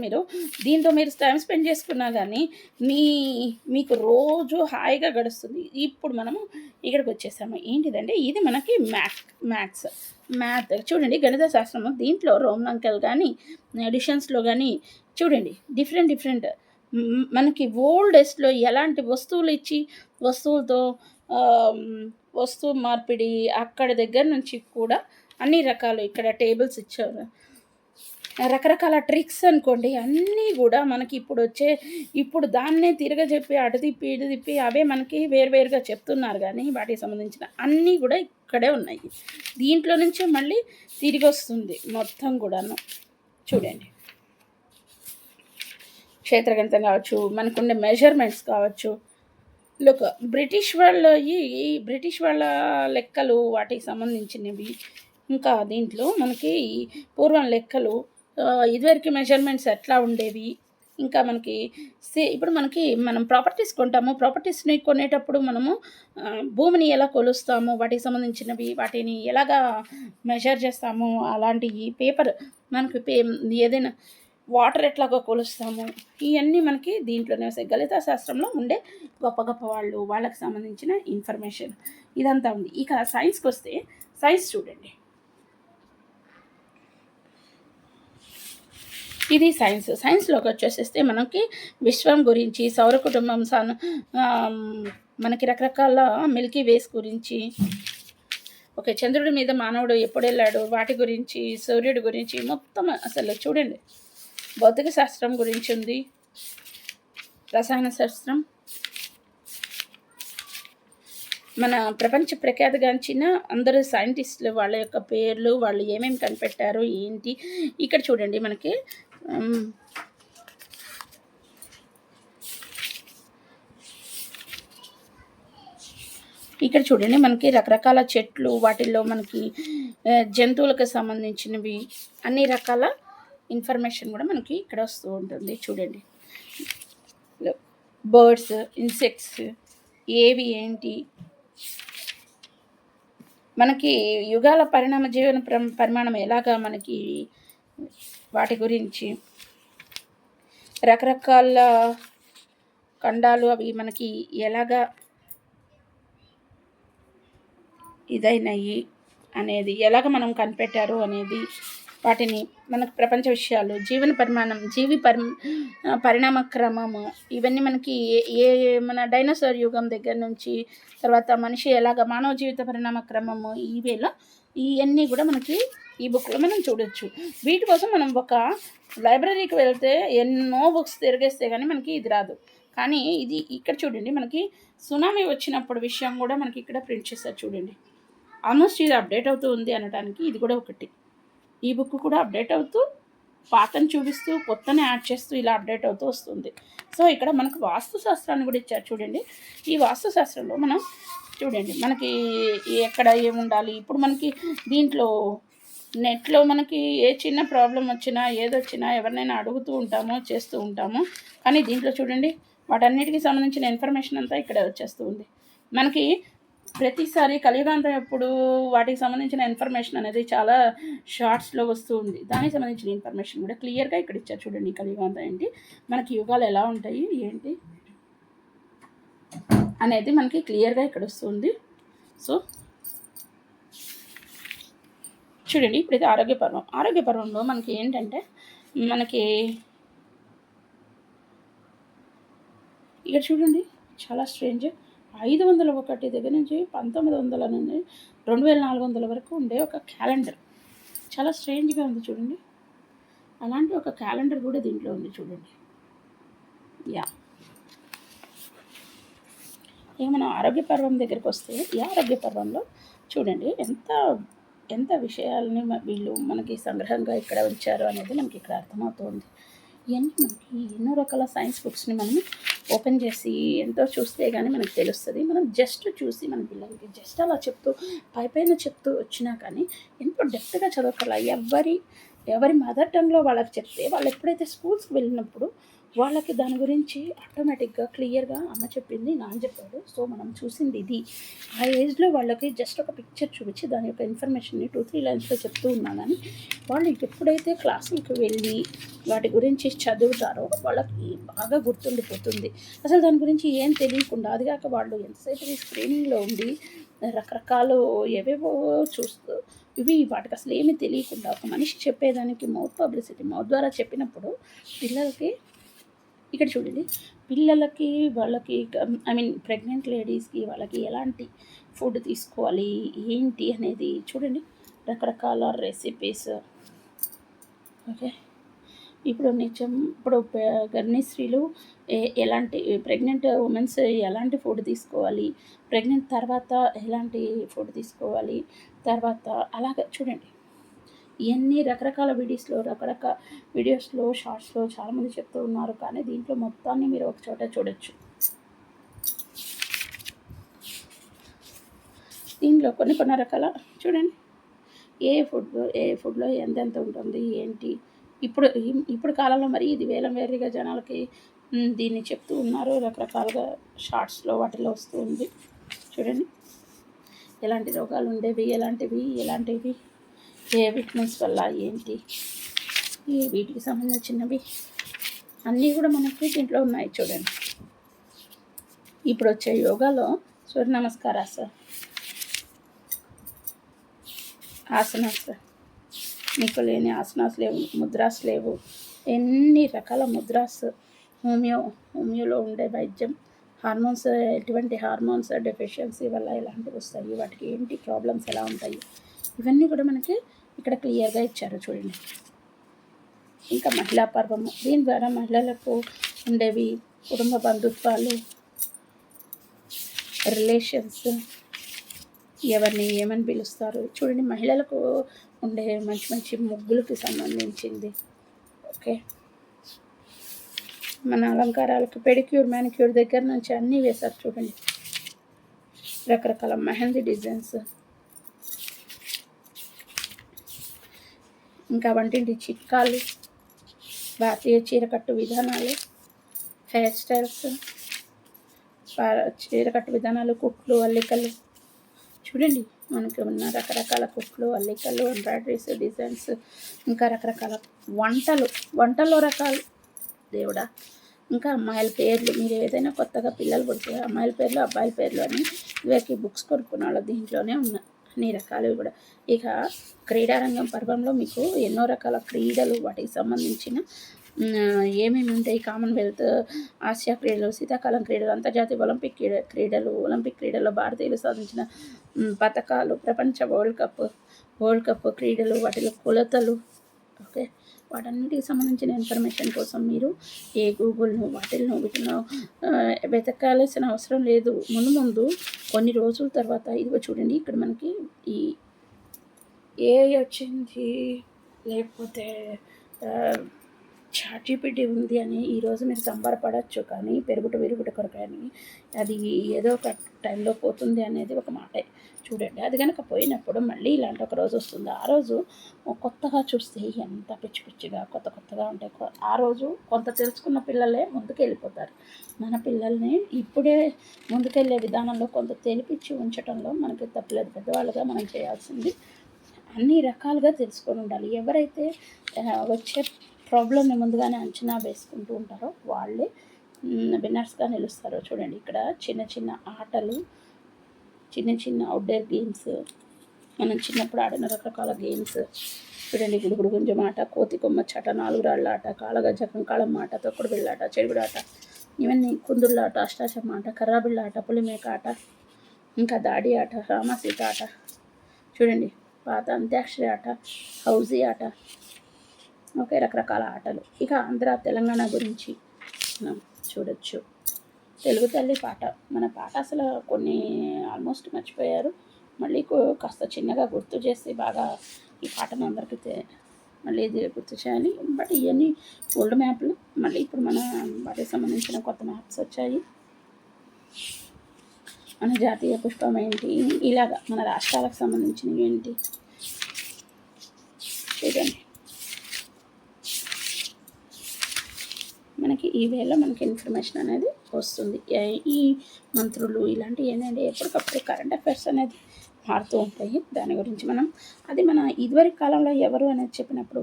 మీరు టైం స్పెండ్ చేసుకున్నా కానీ మీకు రోజు హాయిగా గడుస్తుంది. ఇప్పుడు మనము ఇక్కడికి వచ్చేసాము. ఏంటిదంటే ఇది మనకి మ్యాథ్ చూడండి, గణిత శాస్త్రము. దీంట్లో రోమన్ అంకెలు కానీ, ఎడిషన్స్లో కానీ చూడండి, డిఫరెంట్ మనకి ఓల్డ్ డేస్లో ఎలాంటి వస్తువులు ఇచ్చి వస్తువులతో వస్తువు మార్పిడి అక్కడి దగ్గర నుంచి కూడా అన్ని రకాలు ఇక్కడ టేబుల్స్ ఇచ్చారు. రకరకాల ట్రిక్స్ అనుకోండి, అన్నీ కూడా మనకి ఇప్పుడు దాన్నే తిరగజెప్పి అటు తిప్పి ఇటు తిప్పి అవే మనకి వేరువేరుగా చెప్తున్నారు. కానీ వాటికి సంబంధించిన అన్నీ కూడా ఇక్కడే ఉన్నాయి. దీంట్లో నుంచే మళ్ళీ తిరిగి వస్తుంది మొత్తం కూడాను. చూడండి, క్షేత్రగణితం కావచ్చు, మనకుండే మెజర్మెంట్స్ కావచ్చు. బ్రిటిష్ వాళ్ళ లెక్కలు వాటికి సంబంధించినవి. ఇంకా దీంట్లో మనకి పూర్వం లెక్కలు, ఇదివరకు మెజర్మెంట్స్ ఎట్లా ఉండేవి. ఇంకా మనకి ఇప్పుడు మనం ప్రాపర్టీస్ కొంటాము. ప్రాపర్టీస్ని కొనేటప్పుడు మనము భూమిని ఎలా కొలుస్తాము, వాటికి సంబంధించినవి, వాటిని ఎలాగా మెజర్ చేస్తాము, అలాంటి పేపర్ మనకి ఏదైనా వాటర్ ఎట్లాగో కొలుస్తాము, ఇవన్నీ మనకి దీంట్లోనే వస్తాయి. గణిత శాస్త్రంలో ఉండే గొప్ప వాళ్ళకి సంబంధించిన ఇన్ఫర్మేషన్ ఇదంతా ఉంది. ఇక సైన్స్కి వస్తే, సైన్స్ చూడండి, ఇది సైన్స్లోకి వచ్చేసేస్తే మనకి విశ్వం గురించి, సౌర కుటుంబం, మనకి రకరకాల మిల్కీ వేస్ గురించి, ఓకే, చంద్రుడి మీద మానవుడు ఎప్పుడు వెళ్ళాడు వాటి గురించి, సూర్యుడి గురించి మొత్తం అసలు చూడండి. భౌతిక శాస్త్రం గురించి ఉంది, రసాయన శాస్త్రం, మన ప్రపంచ ప్రఖ్యాతిగాంచిన అందరూ సైంటిస్టులు వాళ్ళ యొక్క పేర్లు, వాళ్ళు ఏమేమి కనిపెట్టారు, ఏంటి ఇక్కడ చూడండి మనకి హ్మ్. ఇక్కడ చూడండి మనకి రకరకాల చెట్లు, వాటిల్లో మనకి జంతువులకు సంబంధించినవి అన్ని రకాల ఇన్ఫర్మేషన్ కూడా మనకి ఇక్కడ వస్తూ ఉంటుంది. చూడండి బర్డ్స్, ఇన్సెక్ట్స్ ఏవి ఏంటి, మనకి యుగాల పరిణామ జీవన పరిమాణం ఎలాగా మనకి వాటి గురించి రకరకాల ఖండాలు అవి మనకి ఎలాగా ఇదైనాయి అనేది, ఎలాగ మనం కనిపెట్టారు అనేది, వాటిని మనకు ప్రపంచ విషయాలు, జీవన పరిమాణం, పరిణామ క్రమము, ఇవన్నీ మనకి ఏ మన డైనోసార్ యుగం దగ్గర నుంచి తర్వాత మనిషి ఎలాగ మానవ జీవిత పరిణామ క్రమము ఇవేలా ఇవన్నీ కూడా మనకి ఈ బుక్లో మనం చూడొచ్చు. వీటి కోసం మనం ఒక లైబ్రరీకి వెళ్తే ఎన్నో బుక్స్ తిరిగేస్తే కానీ మనకి ఇది రాదు. కానీ ఇది ఇక్కడ చూడండి మనకి సునామీ వచ్చినప్పుడు విషయం కూడా మనకి ఇక్కడ ప్రింట్ చేశారు. చూడండి ఆల్మోస్ట్ ఇది అప్డేట్ అవుతూ ఉంది అనడానికి ఇది కూడా ఒకటి. ఈ బుక్ కూడా అప్డేట్ అవుతూ పాతను చూపిస్తూ కొత్తని యాడ్ చేస్తూ ఇలా అప్డేట్ అవుతూ వస్తుంది. సో ఇక్కడ మనకు వాస్తు శాస్త్రాన్ని కూడా ఇచ్చారు. చూడండి ఈ వాస్తు శాస్త్రంలో మనం చూడండి మనకి ఎక్కడ ఏముండాలి. ఇప్పుడు మనకి దీంట్లో నెట్లో మనకి ఏ చిన్న ప్రాబ్లం వచ్చినా ఏదొచ్చినా ఎవరినైనా అడుగుతూ ఉంటామో చేస్తూ ఉంటాము. కానీ దీంట్లో చూడండి వాటన్నిటికీ సంబంధించిన ఇన్ఫర్మేషన్ అంతా ఇక్కడ వచ్చేస్తూ ఉంది. మనకి ప్రతిసారి కలియుగాంతం ఎప్పుడు వాటికి సంబంధించిన ఇన్ఫర్మేషన్ అనేది చాలా షార్ట్స్లో వస్తూ ఉంది. దానికి సంబంధించిన ఇన్ఫర్మేషన్ కూడా క్లియర్గా ఇక్కడ ఇచ్చారు. చూడండి కలియుగాంతం ఏంటి, మనకి యుగాలు ఎలా ఉంటాయి ఏంటి అనేది మనకి క్లియర్గా ఇక్కడ వస్తుంది. సో చూడండి ఇప్పుడైతే ఆరోగ్య పర్వంలో మనకి ఏంటంటే మనకి ఇక్కడ చూడండి చాలా స్ట్రేంజ్ 501 దగ్గర నుంచి 1900 నుండి 2400 వరకు ఉండే ఒక క్యాలెండర్ చాలా స్ట్రేంజ్గా ఉంది. చూడండి అలాంటి ఒక క్యాలెండర్ కూడా దీంట్లో ఉంది. చూడండి ఇక మనం ఆరోగ్య పర్వం దగ్గరికి వస్తే ఈ ఆరోగ్య పర్వంలో చూడండి ఎంత విషయాలని వీళ్ళు మనకి సంగ్రహంగా ఇక్కడ ఉంచారు అనేది మనకి ఇక్కడ అర్థమవుతుంది. ఇవన్నీ మనకి ఎన్నో రకాల సైన్స్ బుక్స్ని మనం ఓపెన్ చేసి ఎంతో చూస్తే కానీ మనకు తెలుస్తుంది. మనం జస్ట్ చూసి మన పిల్లలకి జస్ట్ అలా పైన చెప్తూ వచ్చినా కానీ ఎంతో డెప్త్గా చదవగల ఎవరి మదర్ టంగ్లో వాళ్ళకి చెప్తే వాళ్ళు ఎప్పుడైతే స్కూల్స్కి వెళ్ళినప్పుడు వాళ్ళకి దాని గురించి ఆటోమేటిక్గా క్లియర్గా అమ్మ చెప్పింది, నాన్న చెప్పాడు, సో మనం చూసింది ఇది. ఆ ఏజ్లో వాళ్ళకి జస్ట్ ఒక పిక్చర్ చూపించి దాని యొక్క ఇన్ఫర్మేషన్ని 2-3 లైన్స్లో చెప్తూ ఉన్నానని వాళ్ళు ఎప్పుడైతే క్లాసులకు వెళ్ళి వాటి గురించి చదువుతారో వాళ్ళకి బాగా గుర్తుండిపోతుంది. అసలు దాని గురించి ఏం తెలియకుండా అది కాక వాళ్ళు ఎంతసేపు స్క్రీనింగ్లో ఉండి రకరకాలు ఏవేవో చూస్తూ వాటికి అసలు ఏమీ తెలియకుండా ఒక మనిషి చెప్పేదానికి మౌత్ ద్వారా చెప్పినప్పుడు పిల్లలకి ఇక్కడ చూడండి పిల్లలకి వాళ్ళకి ప్రెగ్నెంట్ లేడీస్కి వాళ్ళకి ఎలాంటి ఫుడ్ తీసుకోవాలి ఏంటి అనేది చూడండి రకరకాల రెసిపీస్. ఓకే ఇప్పుడు గర్భిణీ స్త్రీలు ఎలాంటి ప్రెగ్నెంట్ ఉమెన్స్ ఎలాంటి ఫుడ్ తీసుకోవాలి, ప్రెగ్నెంట్ తర్వాత ఎలాంటి ఫుడ్ తీసుకోవాలి, తర్వాత అలాగే చూడండి ఇవన్నీ రకరకాల వీడియోస్లో షార్ట్స్లో చాలామంది చెప్తూ ఉన్నారు. కానీ దీంట్లో మొత్తాన్ని మీరు ఒక చోట చూడొచ్చు. దీంట్లో కొన్ని రకాల చూడండి ఏ ఫుడ్లో ఎంతెంత ఉంటుంది ఏంటి. ఇప్పుడు కాలంలో మరి ఇది వేరిగా జనాలకి దీన్ని చెప్తూ ఉన్నారు. రకరకాలుగా షార్ట్స్లో వాటిలో వస్తూ ఉంది. చూడండి ఎలాంటి రోగాలు ఉండేవి, ఎలాంటివి ఏ విటమిన్స్ వల్ల ఏంటి వీటికి సంబంధించినవి అన్నీ కూడా మనకి దీంట్లో ఉన్నాయి. చూడండి ఇప్పుడు వచ్చే యోగాలో సూర్య నమస్కారాస్, ఆసనాస్, మీకు లేని ఆసనాస్ లేవు, ముద్రాస్ లేవు, ఎన్ని రకాల ముద్రాస్, హోమియోలో ఉండే వైద్యం, ఎటువంటి హార్మోన్స్ డెఫిషియన్సీ వల్ల ఎలాంటివి వస్తాయి, వాటికి ఏంటి ప్రాబ్లమ్స్ ఎలా ఉంటాయి, ఇవన్నీ కూడా మనకి ఇక్కడ క్లియర్గా ఇచ్చారు. చూడండి ఇంకా మహిళా పర్వము, దీని ద్వారా మహిళలకు ఉండేవి కుటుంబ బంధుత్వాలు, రిలేషన్స్, ఎవరిని ఏమని పిలుస్తారు చూడండి. మహిళలకు ఉండే మంచి మంచి ముగ్గులకి సంబంధించింది. ఓకే, మన అలంకారాలకు పెడిక్యూర్ మ్యానిక్యూర్ దగ్గర నుంచి అన్నీ వేశారు చూడండి. రకరకాల మెహందీ డిజైన్స్, ఇంకా వంటింటి చిట్కాలు, భారతీయ చీరకట్టు విధానాలు, హెయిర్ స్టైల్స్, చీరకట్టు విధానాలు, కుట్లు, అల్లికలు చూడండి. మనకి ఉన్న రకరకాల కుట్లు, అల్లికలు, ఎంబ్రాయిడరీస్, డిజైన్స్, ఇంకా రకరకాల వంటల్లో రకాలు దేవుడా. ఇంకా అమ్మాయిల పేర్లు, మీరు ఏదైనా కొత్తగా పిల్లలు పుడితే అమ్మాయిల పేర్లు, అబ్బాయిల పేర్లు అని ఇవకి బుక్స్ కొనుక్కున్న వాళ్ళ దీంట్లోనే ఉన్నాయి అన్ని రకాలు కూడా. ఇక క్రీడారంగం పర్వంలో మీకు ఎన్నో రకాల క్రీడలు, వాటికి సంబంధించిన ఏమేమి ఉంటాయి, కామన్వెల్త్, ఆసియా క్రీడలు, శీతాకాలం క్రీడలు, అంతర్జాతీయ ఒలింపిక్ క్రీడల్లో భారతీయులు సాధించిన పథకాలు, ప్రపంచ వరల్డ్ కప్ క్రీడలు, వాటిలో కొలతలు. ఓకే, వాటన్నిటికి సంబంధించిన ఇన్ఫర్మేషన్ కోసం మీరు గూగుల్ను వీటిలో వెతకాల్సిన అవసరం లేదు. ముందు కొన్ని రోజుల తర్వాత ఇదిగో చూడండి, ఇక్కడ మనకి ఈ వచ్చింది, లేకపోతే చాట్‌జీపీటీ ఉంది అని ఈరోజు మీరు సంబరపడచ్చు, కానీ పెరుగుట విరుగుట కొరకని అది ఏదో ఒక టైంలో పోతుంది అనేది ఒక మాటే. చూడండి, అది కనుక పోయినప్పుడు మళ్ళీ ఇలాంటి ఒక రోజు వస్తుంది. ఆ రోజు కొత్తగా చూస్తే ఎంత పిచ్చి పిచ్చిగా కొత్తగా ఉంటాయి. ఆ రోజు కొంత తెలుసుకున్న పిల్లలే ముందుకు వెళ్ళిపోతారు. మన పిల్లల్ని ఇప్పుడే ముందుకెళ్ళే విధానంలో కొంత తెలిపించి ఉంచడంలో మనకి తప్పలేదు. పెద్దవాళ్ళుగా మనం చేయాల్సింది అన్ని రకాలుగా తెలుసుకొని ఉండాలి. ఎవరైతే వచ్చే ప్రాబ్లమ్ని ముందుగానే అంచనా వేసుకుంటూ ఉంటారో వాళ్ళే విన్నర్స్గా నిలుస్తారు. చూడండి, ఇక్కడ చిన్న చిన్న ఆటలు, చిన్న అవుట్డోర్ గేమ్స్, మనం చిన్నప్పుడు ఆడిన రకరకాల గేమ్స్ చూడండి. గుడుగుడు గుంజం ఆట, కోతి కొమ్మచ్చాట, 4 రాళ్ళ ఆట, కాళగజ్జ కంకాళం ఆట, తొక్కుడు బిళ్ళాట, చెడుగుడాట, ఇవన్నీ కుందుళ్ళాట, అష్టాచమ్మ ఆట, కర్రాబిళ్ళ ఆట, పులిమేక ఆట, ఇంకా దాడి ఆట, రామసీత ఆట చూడండి, పాత అంత్యాక్షరి ఆట, హౌజీ ఆట. ఓకే, రకరకాల ఆటలు. ఇక ఆంధ్ర తెలంగాణ గురించి మనం చూడొచ్చు. తెలుగు తల్లి పాట, మన పాట అసలు కొన్ని ఆల్మోస్ట్ మర్చిపోయారు. మళ్ళీ కాస్త చిన్నగా గుర్తు చేసి బాగా ఈ పాటను అందరికీ మళ్ళీ ఇది గుర్తు చేయాలి. బట్ ఇవన్నీ ఓల్డ్ మ్యాప్లు, మళ్ళీ ఇప్పుడు మన వాటికి సంబంధించిన కొత్త మ్యాప్స్ వచ్చాయి. మన జాతీయ పుష్పం ఏంటి, ఇలాగా మన రాష్ట్రాలకు సంబంధించినవి ఏంటి చూడండి. మనకి ఈ వేళ మనకి ఇన్ఫర్మేషన్ అనేది వస్తుంది. ఈ మంత్రులు ఇలాంటివి ఏంటంటే ఎప్పటికప్పుడు కరెంట్ అఫైర్స్ అనేది మారుతూ ఉంటాయి. దాని గురించి అది మన ఇదివరకు కాలంలో ఎవరు అనేది చెప్పినప్పుడు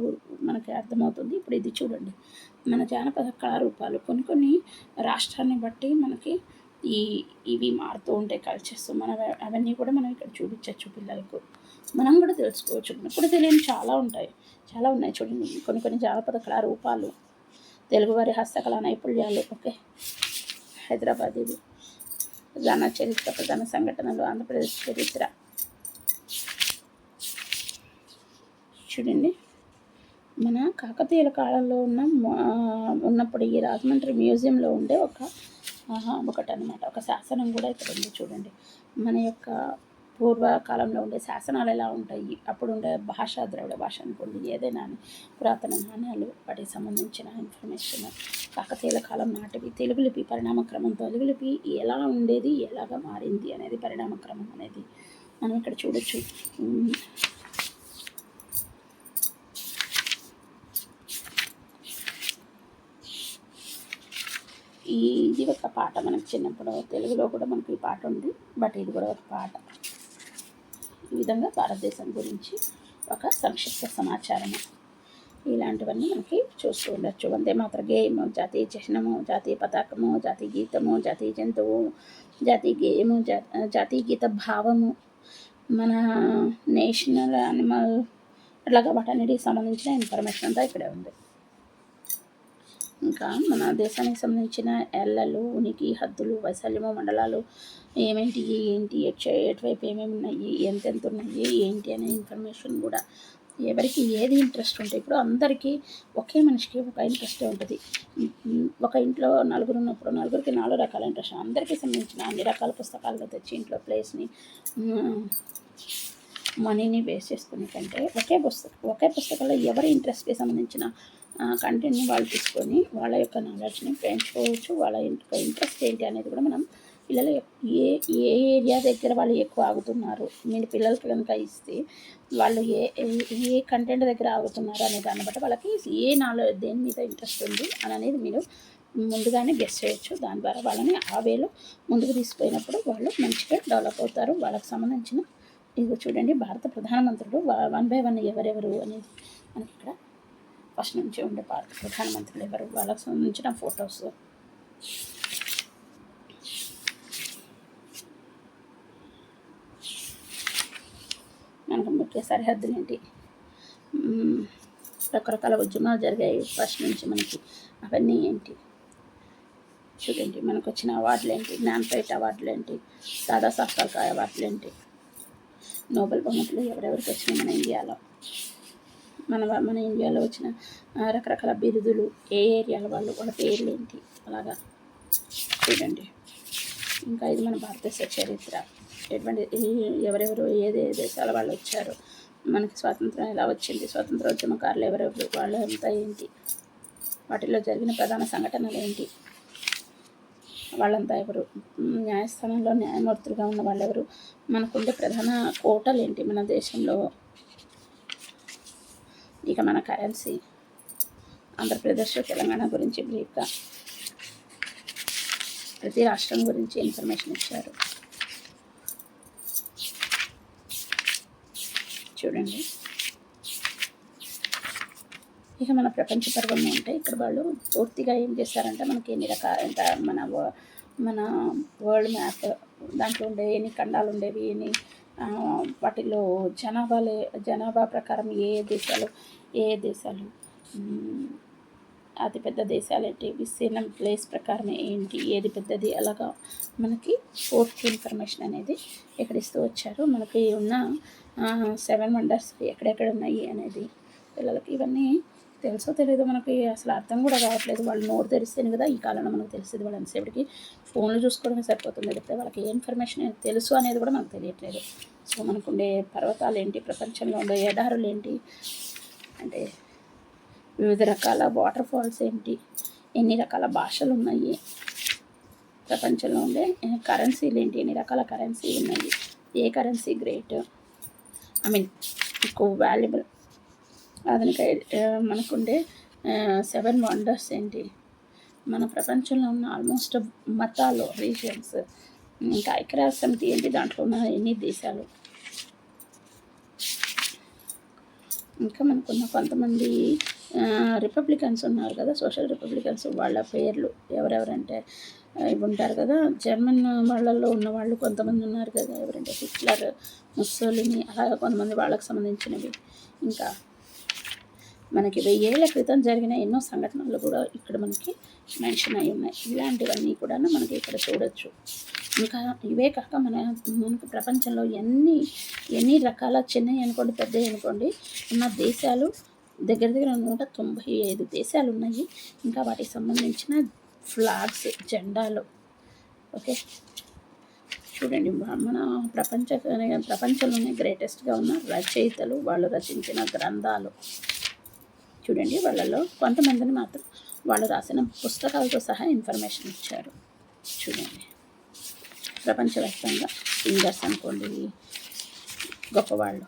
మనకి అర్థమవుతుంది. ఇప్పుడు ఇది చూడండి, మన జానపద కళారూపాలు కొన్ని రాష్ట్రాన్ని బట్టి మనకి ఇవి మారుతూ ఉంటాయి కల్చర్స్. అవన్నీ కూడా మనం ఇక్కడ చూపించవచ్చు పిల్లలకు, మనం కూడా తెలుసుకోవచ్చు. ఇప్పుడు తెలియని చాలా ఉన్నాయి చూడండి. కొన్ని జానపద కళారూపాలు, తెలుగువారి హస్తకళా నైపుణ్యాలు. ఓకే, హైదరాబాద్ ఇది ప్రధాన చరిత్ర, ప్రధాన సంఘటనలు, ఆంధ్రప్రదేశ్ చరిత్ర చూడండి. మన కాకతీయుల కాలంలో ఉన్నప్పుడు ఈ రాజమండ్రి మ్యూజియంలో ఉండే ఒకటి అనమాట, ఒక శాసనం కూడా ఇక్కడ ఉంది చూడండి. మన యొక్క పూర్వకాలంలో ఉండే శాసనాలు ఎలా ఉంటాయి, అప్పుడు ఉండే భాష, ద్రవిడ భాష అనుకోండి, ఏదైనా పురాతన నాణ్యాలు, వాటికి సంబంధించిన ఇన్ఫర్మేషన్, కాకతీయుల కాలం నాటివి, తెలుగు లిపి పరిణామక్రమం, తెలుగు లిపి ఎలా ఉండేది, ఎలాగా మారింది అనేది పరిణామక్రమం అనేది మనం ఇక్కడ చూడొచ్చు. ఇది ఒక పాట, మనకు చిన్నప్పుడు తెలుగులో కూడా మనకి ఈ పాట ఉంది. బట్ ఇది కూడా ఒక పాట. ఈ విధంగా భారతదేశం గురించి ఒక సంక్షిప్త సమాచారము, ఇలాంటివన్నీ మనకి చూస్తూ ఉండొచ్చు. వందే మాతర గేయము, జాతీయ చిహ్నము, జాతీయ పతాకము, జాతీయ గీతము, జాతీయ జంతువు, జాతీయ గేయము, జాతీయ గీత భావము, మన నేషనల్ యానిమల్, అట్లాగా వాటన్నిటికి సంబంధించిన ఇన్ఫర్మేషన్ అంతా ఇక్కడే ఉంది. ఇంకా మన దేశానికి సంబంధించిన ఎల్లలు, ఉనికి, హద్దులు, వైశాల్యము, మండలాలు ఏంటి, ఎటువైపు ఏమేమి ఉన్నాయి, ఎంతెంత ఉన్నాయి ఏంటి అనే ఇన్ఫర్మేషన్ కూడా ఎవరికి ఏది ఇంట్రెస్ట్ ఉంటే ఇప్పుడు అందరికీ ఒకే మనిషికి ఒక ఇంట్రెస్టే ఉంటుంది. ఒక ఇంట్లో నలుగురు ఉన్నప్పుడు నలుగురికి 4 రకాల ఇంట్రెస్ట్. అందరికీ సంబంధించిన అన్ని రకాల పుస్తకాలు తెచ్చి ఇంట్లో ప్లేస్‌ని మనీని వేస్ట్ చేసుకునే కంటే ఒకే పుస్తకంలో ఎవరి ఇంట్రెస్ట్‌కి సంబంధించిన కంటెంట్‌ని వాళ్ళు తీసుకొని వాళ్ళ యొక్క నాలెడ్జ్‌ని పెంచుకోవచ్చు. వాళ్ళ ఇంట్రెస్ట్ ఏంటి అనేది కూడా మనం పిల్లలు ఏ ఏ ఏరియా దగ్గర వాళ్ళు ఎక్కువ ఆగుతున్నారు, మీరు పిల్లలకి కనుక ఇస్తే వాళ్ళు ఏ ఏ కంటెంట్ దగ్గర ఆగుతున్నారు అనే దాన్ని బట్టి వాళ్ళకి దేని మీద ఇంట్రెస్ట్ ఉంది అని అనేది మీరు ముందుగానే గెస్ చేయొచ్చు. దాని ద్వారా వాళ్ళని ఆ వేలో ముందుకు తీసుకుపోయినప్పుడు వాళ్ళు మంచిగా డెవలప్ అవుతారు. వాళ్ళకి సంబంధించిన ఇదిగో చూడండి, భారత ప్రధానమంత్రులు 1 బై 1 ఎవరెవరు అనేది మనకి ఇక్కడ ఫస్ట్ నుంచి ఉండే భారత ప్రధానమంత్రులు ఎవరు, వాళ్ళకి సంబంధించిన ఫొటోస్. మనకు ముఖ్య సరిహద్దులు ఏంటి, రకరకాల ఉద్యమాలు జరిగాయి ఫస్ట్ నుంచి మనకి, అవన్నీ ఏంటి చూడండి. మనకు వచ్చిన అవార్డులు ఏంటి, జ్ఞాన్పీఠ అవార్డులు ఏంటి, దాదాసాహెబ్ ఫాల్కే అవార్డులు ఏంటి, నోబెల్ బహుమతులు ఎవరెవరికి వచ్చినాయి మన ఇండియాలో, మన ఇండియాలో వచ్చిన రకరకాల బిరుదులు, ఏ ఏరియాల వాళ్ళ పేర్లు ఏంటి, అలాగా చూడండి. ఇంకా ఇది మన భారతదేశ చరిత్ర, ఎటువంటి ఎవరెవరు ఏ దేశాల వాళ్ళు వచ్చారు, మనకి స్వాతంత్రం ఎలా వచ్చింది, స్వాతంత్రోద్యమకారులు ఎవరెవరు, వాళ్ళంతా ఏంటి, వాటిల్లో జరిగిన ప్రధాన సంఘటనలు ఏంటి, వాళ్ళంతా ఎవరు, న్యాయస్థానంలో న్యాయమూర్తులుగా ఉన్న వాళ్ళు ఎవరు, మనకుండే ప్రధాన కోటలు ఏంటి మన దేశంలో, ఇక మన కరెన్సీ, ఆంధ్రప్రదేశ్ తెలంగాణ గురించి బ్రీఫ్గా ప్రతి రాష్ట్రం గురించి ఇన్ఫర్మేషన్ ఇచ్చారు చూడండి. ఇక మన ప్రపంచ పర్వం అంటే ఇక్కడ వాళ్ళు పూర్తిగా ఏం చేస్తారంటే మనకి ఎన్ని రకాల మన వరల్డ్ మ్యాప్, దాంట్లో ఉండే ఎన్ని ఖండాలు ఉండేవి, ఎన్ని వాటిలో జనాభా ప్రకారం ఏ దేశాలు అతిపెద్ద దేశాలు ఏంటి, విస్తీర్ణం ప్లేస్ ప్రకారం ఏంటి, ఏది పెద్దది, అలాగా మనకి పూర్తి ఇన్ఫర్మేషన్ అనేది ఇక్కడ ఇస్తూ వచ్చారు. మనకి ఉన్న 7 వండర్స్ ఎక్కడెక్కడ ఉన్నాయి అనేది పిల్లలకి ఇవన్నీ తెలుసో తెలియదో మనకి అసలు అర్థం కూడా కావట్లేదు. వాళ్ళు నోరు తెరిస్తేనే కదా ఈ కాలంలో మనకు తెలిసేది. వాళ్ళు ఎంతసేపటికి ఫోన్లు చూసుకోవడమే సరిపోతుంది తప్పితే వాళ్ళకి ఏ ఇన్ఫర్మేషన్ తెలుసు అనేది కూడా మనకు తెలియట్లేదు. సో మనకుండే పర్వతాలు ఏంటి, ప్రపంచంలో ఉండే ఎడారులు ఏంటి, అంటే వివిధ రకాల వాటర్ ఫాల్స్ ఏంటి, ఎన్ని రకాల భాషలు ఉన్నాయి, ప్రపంచంలో ఉండే కరెన్సీలు ఏంటి, ఎన్ని రకాల కరెన్సీ ఉన్నాయి, ఏ కరెన్సీ గ్రేట్, ఎక్కువ వాల్యుబుల్, ఆధునిక మనకుండే 7 వండర్స్ ఏంటి, మన ప్రపంచంలో ఉన్న ఆల్మోస్ట్ మతాలు, రీజియన్స్, ఇంకా ఐక్యరాజ్య సమితి ఏంటి, దాంట్లో ఉన్న ఎన్ని దేశాలు, ఇంకా మనకున్న కొంతమంది రిపబ్లికన్స్ ఉన్నారు కదా, సోషల్ రిపబ్లికన్స్, వాళ్ళ పేర్లు ఎవరెవరంటే ఇవి ఉంటారు కదా, జర్మన్ వాళ్ళల్లో ఉన్న వాళ్ళు కొంతమంది ఉన్నారు కదా, ఎవరంటే హిట్లర్, ముస్సోలిని, అలాగే కొంతమంది వాళ్ళకి సంబంధించినవి. ఇంకా మనకి 1000 ఏళ్ల క్రితం జరిగిన ఎన్నో సంఘటనలు కూడా ఇక్కడ మనకి మెన్షన్ అయి ఉన్నాయి. ఇలాంటివన్నీ కూడా మనకి ఇక్కడ చూడొచ్చు. ఇంకా ఇవే కాక మనకు ప్రపంచంలో ఎన్ని రకాల చిన్నవి అనుకోండి, పెద్దవి అనుకోండి ఉన్న దేశాలు దగ్గర 195 దేశాలు ఉన్నాయి. ఇంకా వాటికి సంబంధించిన ఫ్లాగ్స్, జెండాలు. ఓకే, చూడండి, మన ప్రపంచంలోనే గ్రేటెస్ట్గా ఉన్న రచయితలు, వాళ్ళు రచించిన గ్రంథాలు చూడండి. వాళ్ళలో కొంతమందిని మాత్రం వాళ్ళు రాసిన పుస్తకాలతో సహా ఇన్ఫర్మేషన్ ఇచ్చారు చూడండి. ప్రపంచవ్యాప్తంగా సింగర్స్ అనుకోండి, గొప్పవాళ్ళు,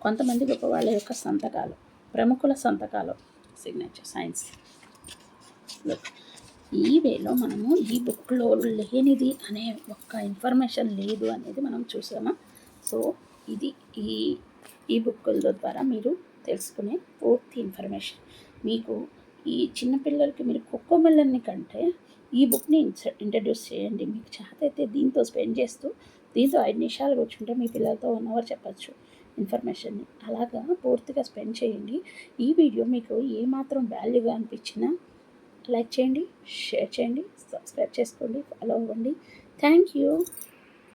కొంతమంది గొప్పవాళ్ళ యొక్క సంతకాలు, ప్రముఖుల సంతకాలు, సిగ్నేచర్ సైన్స్. ఈ వేలో మనము ఈ బుక్లో లేనిది అనే ఒక్క ఇన్ఫర్మేషన్ లేదు అనేది మనం చూసామా. సో ఇది ఈ బుక్కుల ద్వారా మీరు తెలుసుకునే పూర్తి ఇన్ఫర్మేషన్. మీకు ఈ చిన్నపిల్లలకి మీరు కోకోమెలన్ని కంటే ఈ బుక్ని ఇంట్రడ్యూస్ చేయండి. మీకు చేత అయితే దీంతో స్పెండ్ చేస్తూ దీంతో 5 నిమిషాలు కూర్చుంటే మీ పిల్లలతో 1 అవర్ చెప్పచ్చు ఇన్ఫర్మేషన్ని. అలాగా పూర్తిగా స్పెండ్ చేయండి. ఈ వీడియో మీకు ఏమాత్రం వాల్యూగా అనిపించినా లైక్ చేయండి, షేర్ చేయండి, సబ్స్క్రైబ్ చేసుకోండి, ఫాలో అవ్వండి. Thank you.